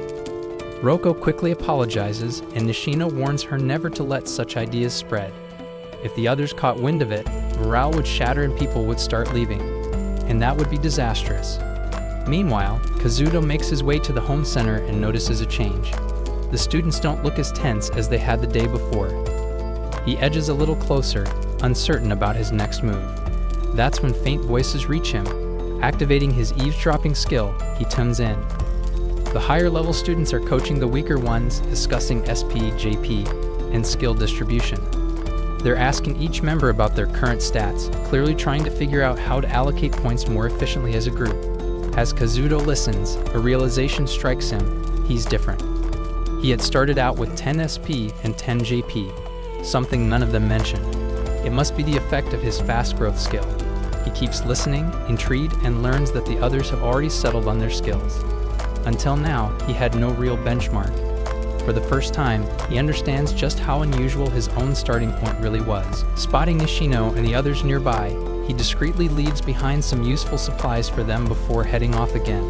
Roko quickly apologizes, and Nishino warns her never to let such ideas spread. If the others caught wind of it, morale would shatter and people would start leaving, and that would be disastrous. Meanwhile, Kazuto makes his way to the home center and notices a change. The students don't look as tense as they had the day before. He edges a little closer, uncertain about his next move. That's when faint voices reach him. Activating his eavesdropping skill, he tunes in. The higher-level students are coaching the weaker ones, discussing SP, JP, and skill distribution. They're asking each member about their current stats, clearly trying to figure out how to allocate points more efficiently as a group. As Kazuto listens, a realization strikes him. He's different. He had started out with 10 SP and 10 JP, something none of them mentioned. It must be the effect of his fast growth skill. He keeps listening, intrigued, and learns that the others have already settled on their skills. Until now, he had no real benchmark. For the first time, he understands just how unusual his own starting point really was. Spotting Nishino and the others nearby, he discreetly leaves behind some useful supplies for them before heading off again.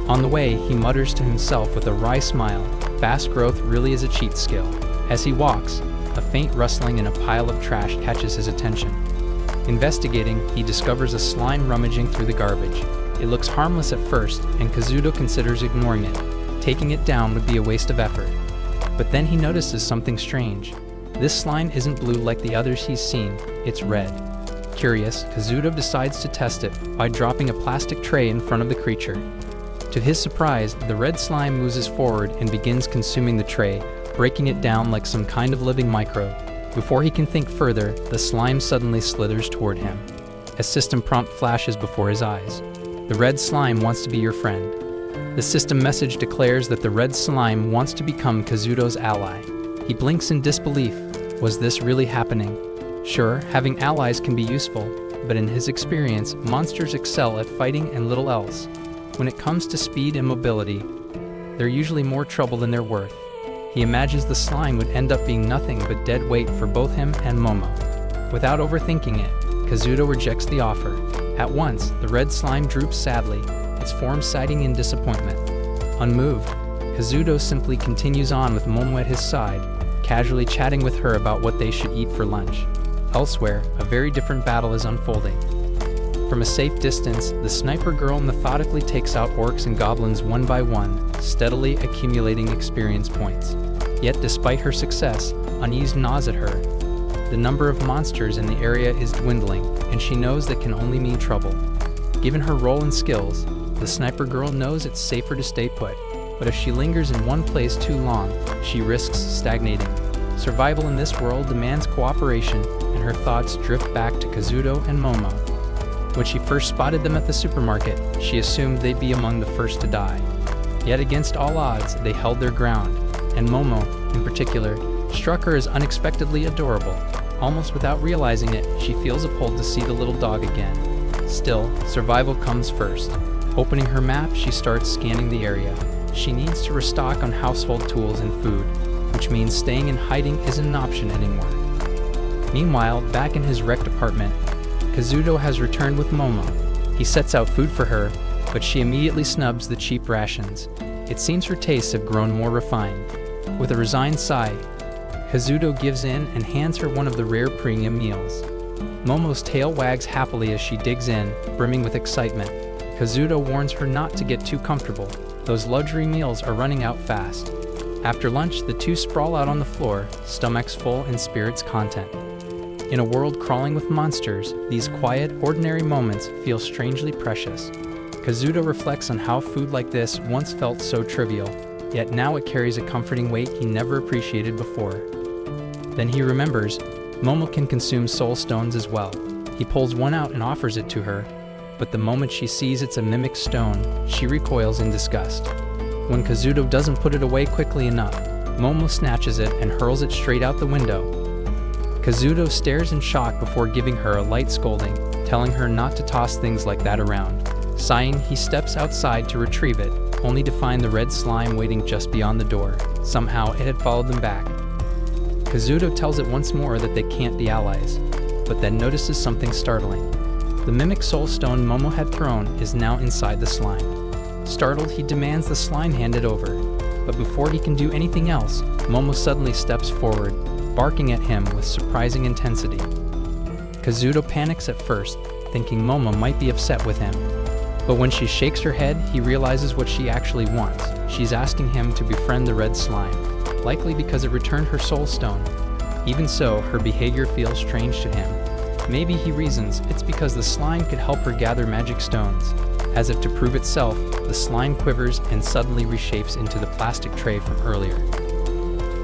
On the way, he mutters to himself with a wry smile, fast growth really is a cheat skill. As he walks, a faint rustling in a pile of trash catches his attention. Investigating, he discovers a slime rummaging through the garbage. It looks harmless at first, and Kazuto considers ignoring it. Taking it down would be a waste of effort. But then he notices something strange. This slime isn't blue like the others he's seen, it's red. Curious, Kazuto decides to test it by dropping a plastic tray in front of the creature. To his surprise, the red slime moves forward and begins consuming the tray, breaking it down like some kind of living microbe. Before he can think further, the slime suddenly slithers toward him. A system prompt flashes before his eyes. The red slime wants to be your friend. The system message declares that the red slime wants to become Kazuto's ally. He blinks in disbelief. Was this really happening? Sure, having allies can be useful, but in his experience, monsters excel at fighting and little else. When it comes to speed and mobility, they're usually more trouble than they're worth. He imagines the slime would end up being nothing but dead weight for both him and Momo. Without overthinking it, Kazuto rejects the offer. At once, the red slime droops sadly, its form sighing in disappointment. Unmoved, Kazuto simply continues on with Momo at his side, casually chatting with her about what they should eat for lunch. Elsewhere, a very different battle is unfolding. From a safe distance, the sniper girl methodically takes out orcs and goblins one by one, steadily accumulating experience points. Yet despite her success, unease gnaws at her. The number of monsters in the area is dwindling, and she knows that can only mean trouble. Given her role and skills, the sniper girl knows it's safer to stay put, but if she lingers in one place too long, she risks stagnating. Survival in this world demands cooperation, and her thoughts drift back to Kazuto and Momo. When she first spotted them at the supermarket, she assumed they'd be among the first to die. Yet against all odds, they held their ground, and Momo, in particular, struck her as unexpectedly adorable. Almost without realizing it, she feels a pull to see the little dog again. Still, survival comes first. Opening her map, she starts scanning the area. She needs to restock on household tools and food, which means staying in hiding isn't an option anymore. Meanwhile, back in his wrecked apartment, Kazuto has returned with Momo. He sets out food for her, but she immediately snubs the cheap rations. It seems her tastes have grown more refined. With a resigned sigh, Kazuto gives in and hands her one of the rare premium meals. Momo's tail wags happily as she digs in, brimming with excitement. Kazuto warns her not to get too comfortable. Those luxury meals are running out fast. After lunch, the two sprawl out on the floor, stomachs full and spirits content. In a world crawling with monsters, these quiet, ordinary moments feel strangely precious. Kazuto reflects on how food like this once felt so trivial, yet now it carries a comforting weight he never appreciated before. Then he remembers, Momo can consume soul stones as well. He pulls one out and offers it to her, but the moment she sees it's a mimic stone, she recoils in disgust. When Kazuto doesn't put it away quickly enough, Momo snatches it and hurls it straight out the window. Kazuto stares in shock before giving her a light scolding, telling her not to toss things like that around. Sighing, he steps outside to retrieve it, only to find the red slime waiting just beyond the door. Somehow, it had followed them back. Kazuto tells it once more that they can't be allies, but then notices something startling. The mimic soul stone Momo had thrown is now inside the slime. Startled, he demands the slime handed over, but before he can do anything else, Momo suddenly steps forward, barking at him with surprising intensity. Kazuto panics at first, thinking Momo might be upset with him. But when she shakes her head, he realizes what she actually wants. She's asking him to befriend the red slime, likely because it returned her soul stone. Even so, her behavior feels strange to him. Maybe, he reasons, it's because the slime could help her gather magic stones. As if to prove itself, the slime quivers and suddenly reshapes into the plastic tray from earlier.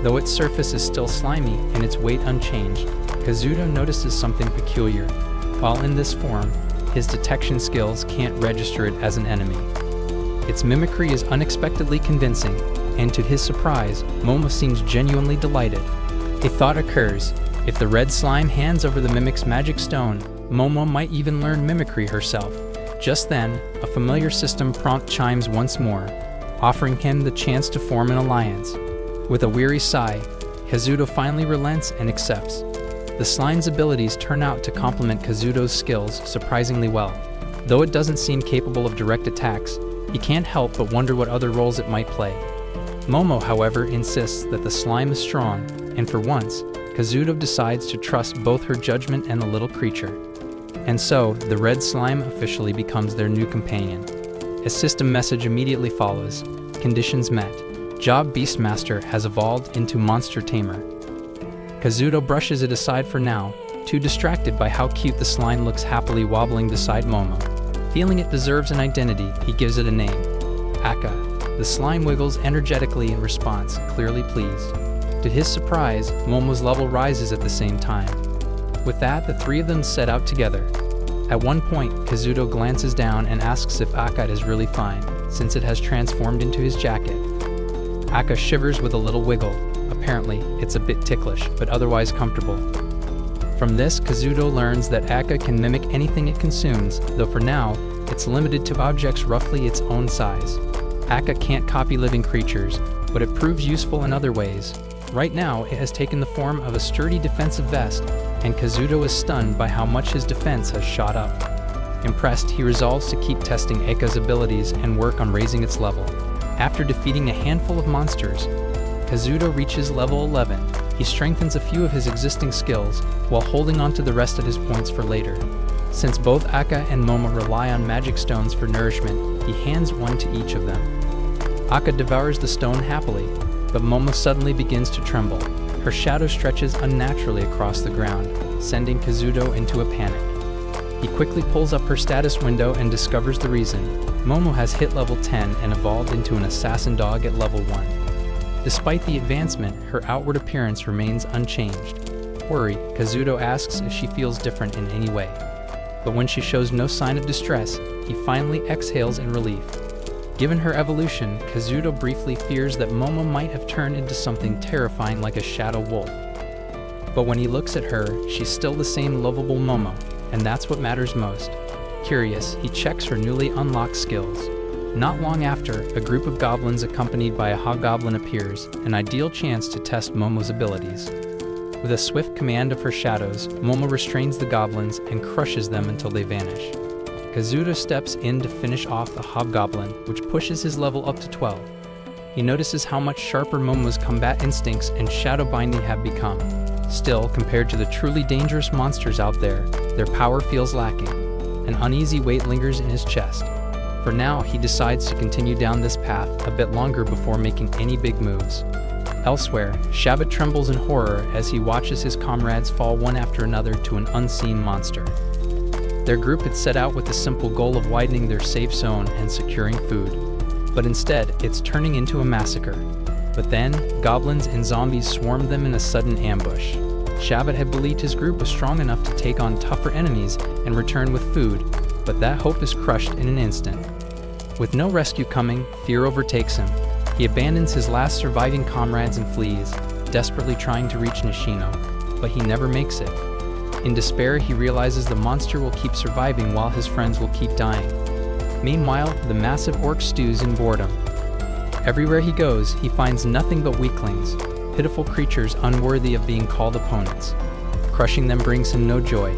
Though its surface is still slimy and its weight unchanged, Kazuto notices something peculiar. While in this form, his detection skills can't register it as an enemy. Its mimicry is unexpectedly convincing, and to his surprise, Momo seems genuinely delighted. A thought occurs. If the red slime hands over the mimic's magic stone, Momo might even learn mimicry herself. Just then, a familiar system prompt chimes once more, offering him the chance to form an alliance. With a weary sigh, Kazuto finally relents and accepts. The slime's abilities turn out to complement Kazuto's skills surprisingly well. Though it doesn't seem capable of direct attacks, he can't help but wonder what other roles it might play. Momo, however, insists that the slime is strong, and for once, Kazuto decides to trust both her judgment and the little creature. And so, the red slime officially becomes their new companion. A system message immediately follows. Conditions met. Job Beastmaster has evolved into Monster Tamer. Kazuto brushes it aside for now, too distracted by how cute the slime looks happily wobbling beside Momo. Feeling it deserves an identity, he gives it a name. Aka. The slime wiggles energetically in response, clearly pleased. To his surprise, Momo's level rises at the same time. With that, the three of them set out together. At one point, Kazuto glances down and asks if Akkad is really fine, since it has transformed into his jacket. Akka shivers with a little wiggle. Apparently, it's a bit ticklish, but otherwise comfortable. From this, Kazuto learns that Akka can mimic anything it consumes, though for now, it's limited to objects roughly its own size. Akka can't copy living creatures, but it proves useful in other ways. Right now, it has taken the form of a sturdy defensive vest, and Kazuto is stunned by how much his defense has shot up. Impressed, he resolves to keep testing Akka's abilities and work on raising its level. After defeating a handful of monsters, Kazuto reaches level 11. He strengthens a few of his existing skills, while holding on to the rest of his points for later. Since both Akka and Momo rely on magic stones for nourishment, he hands one to each of them. Akka devours the stone happily, but Momo suddenly begins to tremble. Her shadow stretches unnaturally across the ground, sending Kazuto into a panic. He quickly pulls up her status window and discovers the reason. Momo has hit level 10 and evolved into an assassin dog at level 1. Despite the advancement, her outward appearance remains unchanged. Worried, Kazuto asks if she feels different in any way. But when she shows no sign of distress, he finally exhales in relief. Given her evolution, Kazuto briefly fears that Momo might have turned into something terrifying like a shadow wolf. But when he looks at her, she's still the same lovable Momo, and that's what matters most. Curious, he checks her newly unlocked skills. Not long after, a group of goblins accompanied by a hobgoblin appears, an ideal chance to test Momo's abilities. With a swift command of her shadows, Momo restrains the goblins and crushes them until they vanish. Kazuto steps in to finish off the hobgoblin, which pushes his level up to 12. He notices how much sharper Momo's combat instincts and shadow binding have become. Still, compared to the truly dangerous monsters out there, their power feels lacking. An uneasy weight lingers in his chest. For now, he decides to continue down this path a bit longer before making any big moves. Elsewhere, Shabbat trembles in horror as he watches his comrades fall one after another to an unseen monster. Their group had set out with the simple goal of widening their safe zone and securing food. But instead, it's turning into a massacre. But then, goblins and zombies swarmed them in a sudden ambush. Shabbat had believed his group was strong enough to take on tougher enemies and return with food, but that hope is crushed in an instant. With no rescue coming, fear overtakes him. He abandons his last surviving comrades and flees, desperately trying to reach Nishino, but he never makes it. In despair, he realizes the monster will keep surviving while his friends will keep dying. Meanwhile, the massive orc stews in boredom. Everywhere he goes, he finds nothing but weaklings, pitiful creatures unworthy of being called opponents. Crushing them brings him no joy.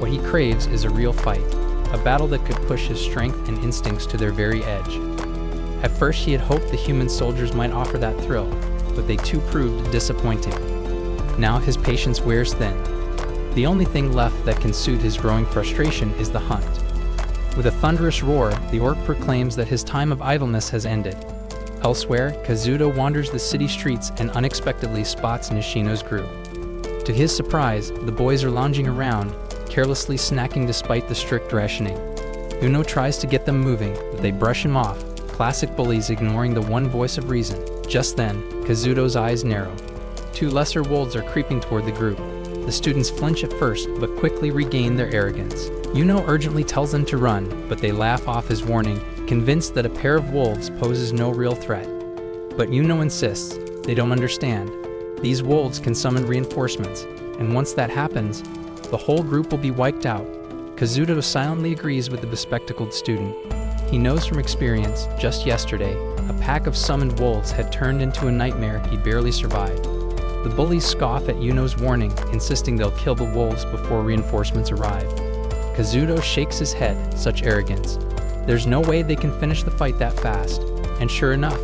What he craves is a real fight, a battle that could push his strength and instincts to their very edge. At first, he had hoped the human soldiers might offer that thrill, but they too proved disappointing. Now his patience wears thin. The only thing left that can soothe his growing frustration is the hunt. With a thunderous roar, the orc proclaims that his time of idleness has ended. Elsewhere, Kazuto wanders the city streets and unexpectedly spots Nishino's group. To his surprise, the boys are lounging around, carelessly snacking despite the strict rationing. Uno tries to get them moving, but they brush him off, classic bullies ignoring the one voice of reason. Just then, Kazuto's eyes narrow. Two lesser wolves are creeping toward the group. The students flinch at first, but quickly regain their arrogance. Uno urgently tells them to run, but they laugh off his warning, convinced that a pair of wolves poses no real threat. But Uno insists. They don't understand. These wolves can summon reinforcements, and once that happens, the whole group will be wiped out. Kazuto silently agrees with the bespectacled student. He knows from experience, just yesterday, a pack of summoned wolves had turned into a nightmare he barely survived. The bullies scoff at Uno's warning, insisting they'll kill the wolves before reinforcements arrive. Kazuto shakes his head, such arrogance. There's no way they can finish the fight that fast. And sure enough,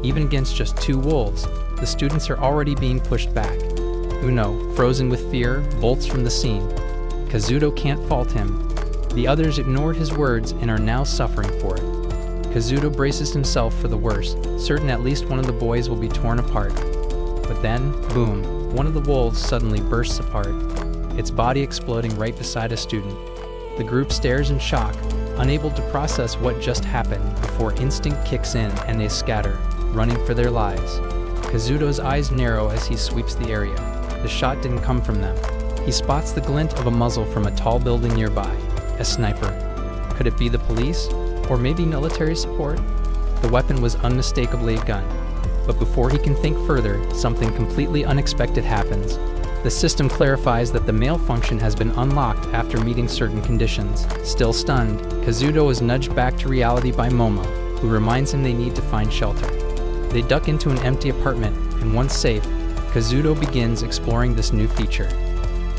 even against just two wolves, the students are already being pushed back. Uno, frozen with fear, bolts from the scene. Kazuto can't fault him. The others ignored his words and are now suffering for it. Kazuto braces himself for the worst, certain at least one of the boys will be torn apart. But then, boom, one of the wolves suddenly bursts apart, its body exploding right beside a student. The group stares in shock, unable to process what just happened before instinct kicks in and they scatter, running for their lives. Kazuto's eyes narrow as he sweeps the area. The shot didn't come from them. He spots the glint of a muzzle from a tall building nearby. A sniper. Could it be the police? Or maybe military support? The weapon was unmistakably a gun. But before he can think further, something completely unexpected happens. The system clarifies that the male function has been unlocked after meeting certain conditions. Still stunned, Kazuto is nudged back to reality by Momo, who reminds him they need to find shelter. They duck into an empty apartment, and once safe, Kazuto begins exploring this new feature.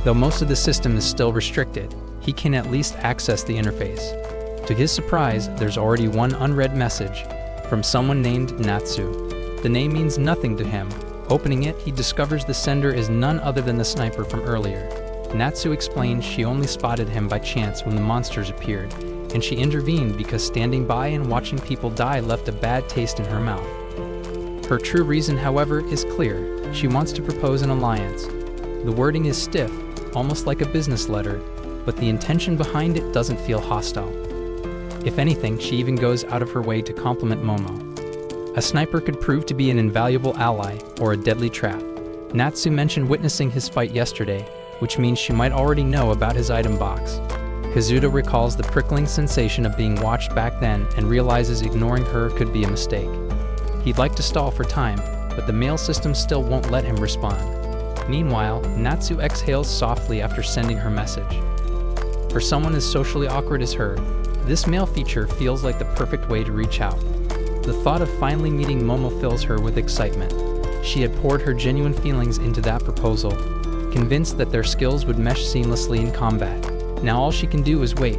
Though most of the system is still restricted, he can at least access the interface. To his surprise, there's already one unread message from someone named Natsu. The name means nothing to him. Opening it, he discovers the sender is none other than the sniper from earlier. Natsu explains she only spotted him by chance when the monsters appeared, and she intervened because standing by and watching people die left a bad taste in her mouth. Her true reason, however, is clear. She wants to propose an alliance. The wording is stiff, almost like a business letter, but the intention behind it doesn't feel hostile. If anything, she even goes out of her way to compliment Momo. A sniper could prove to be an invaluable ally or a deadly trap. Natsu mentioned witnessing his fight yesterday, which means she might already know about his item box. Kazuto recalls the prickling sensation of being watched back then and realizes ignoring her could be a mistake. He'd like to stall for time, but the mail system still won't let him respond. Meanwhile, Natsu exhales softly after sending her message. For someone as socially awkward as her, this mail feature feels like the perfect way to reach out. The thought of finally meeting Momo fills her with excitement. She had poured her genuine feelings into that proposal, convinced that their skills would mesh seamlessly in combat. Now all she can do is wait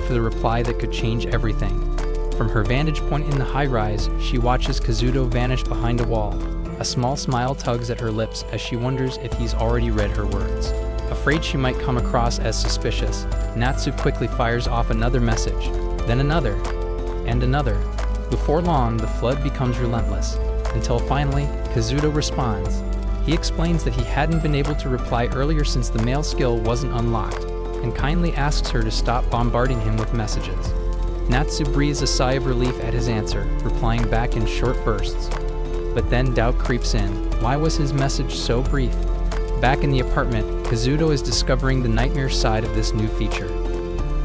for the reply that could change everything. From her vantage point in the high-rise, she watches Kazuto vanish behind a wall. A small smile tugs at her lips as she wonders if he's already read her words. Afraid she might come across as suspicious, Natsu quickly fires off another message, then another, and another. Before long, the flood becomes relentless, until finally, Kazuto responds. He explains that he hadn't been able to reply earlier since the mail skill wasn't unlocked, and kindly asks her to stop bombarding him with messages. Natsu breathes a sigh of relief at his answer, replying back in short bursts. But then doubt creeps in. Why was his message so brief? Back in the apartment, Kazuto is discovering the nightmare side of this new feature.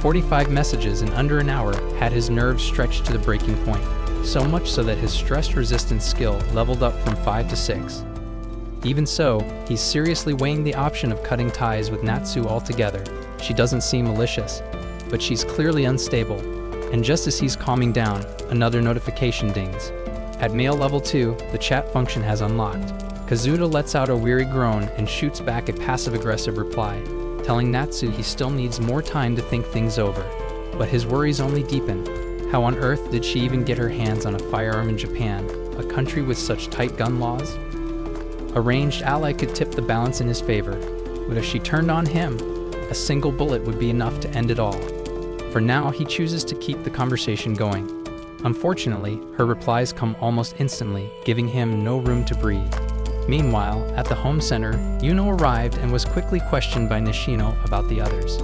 45 messages in under an hour had his nerves stretched to the breaking point, so much so that his stress resistance skill leveled up from 5 to 6. Even so, he's seriously weighing the option of cutting ties with Natsu altogether. She doesn't seem malicious, but she's clearly unstable. And just as he's calming down, another notification dings. At mail level 2, the chat function has unlocked. Kazuto lets out a weary groan and shoots back a passive-aggressive reply, telling Natsu he still needs more time to think things over. But his worries only deepen. How on earth did she even get her hands on a firearm in Japan, a country with such tight gun laws? A ranged ally could tip the balance in his favor, but if she turned on him, a single bullet would be enough to end it all. For now, he chooses to keep the conversation going. Unfortunately, her replies come almost instantly, giving him no room to breathe. Meanwhile, at the home center, Yuno arrived and was quickly questioned by Nishino about the others.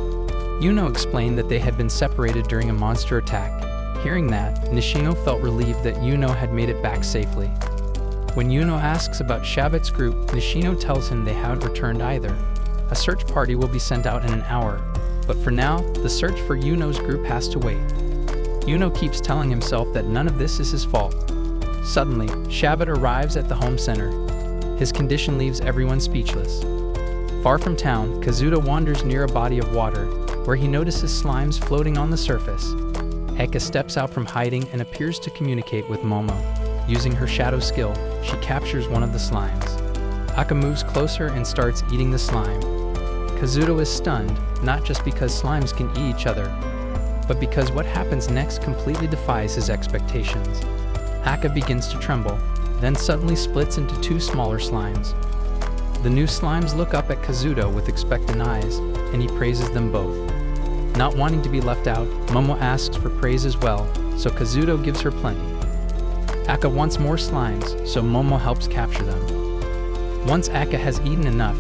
Yuno explained that they had been separated during a monster attack. Hearing that, Nishino felt relieved that Yuno had made it back safely. When Yuno asks about Shabbat's group, Nishino tells him they haven't returned either. A search party will be sent out in an hour, but for now, the search for Yuno's group has to wait. Yuno keeps telling himself that none of this is his fault. Suddenly, Shabbat arrives at the home center. His condition leaves everyone speechless. Far from town, Kazuto wanders near a body of water, where he notices slimes floating on the surface. Eka steps out from hiding and appears to communicate with Momo. Using her shadow skill, she captures one of the slimes. Aka moves closer and starts eating the slime. Kazuto is stunned, not just because slimes can eat each other, but because what happens next completely defies his expectations. Aka begins to tremble, then suddenly splits into two smaller slimes. The new slimes look up at Kazuto with expectant eyes, and he praises them both. Not wanting to be left out, Momo asks for praise as well, so Kazuto gives her plenty. Aka wants more slimes, so Momo helps capture them. Once Aka has eaten enough,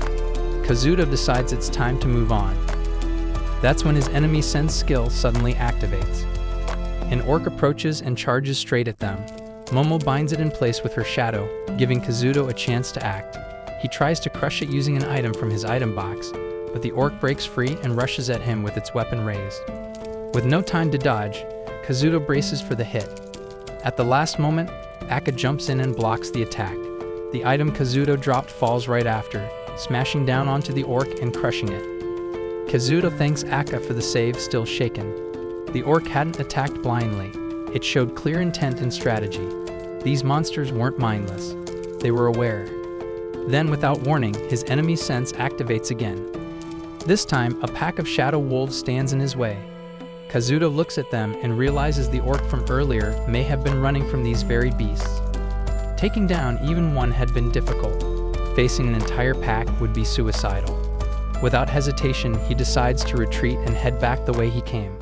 Kazuto decides it's time to move on. That's when his enemy sense skill suddenly activates. An orc approaches and charges straight at them. Momo binds it in place with her shadow, giving Kazuto a chance to act. He tries to crush it using an item from his item box, but the orc breaks free and rushes at him with its weapon raised. With no time to dodge, Kazuto braces for the hit. At the last moment, Akka jumps in and blocks the attack. The item Kazuto dropped falls right after, smashing down onto the orc and crushing it. Kazuto thanks Akka for the save, still shaken. The orc hadn't attacked blindly. It showed clear intent and strategy. These monsters weren't mindless. They were aware. Then, without warning, his enemy sense activates again. This time, a pack of shadow wolves stands in his way. Kazuto looks at them and realizes the orc from earlier may have been running from these very beasts. Taking down even one had been difficult. Facing an entire pack would be suicidal. Without hesitation, he decides to retreat and head back the way he came.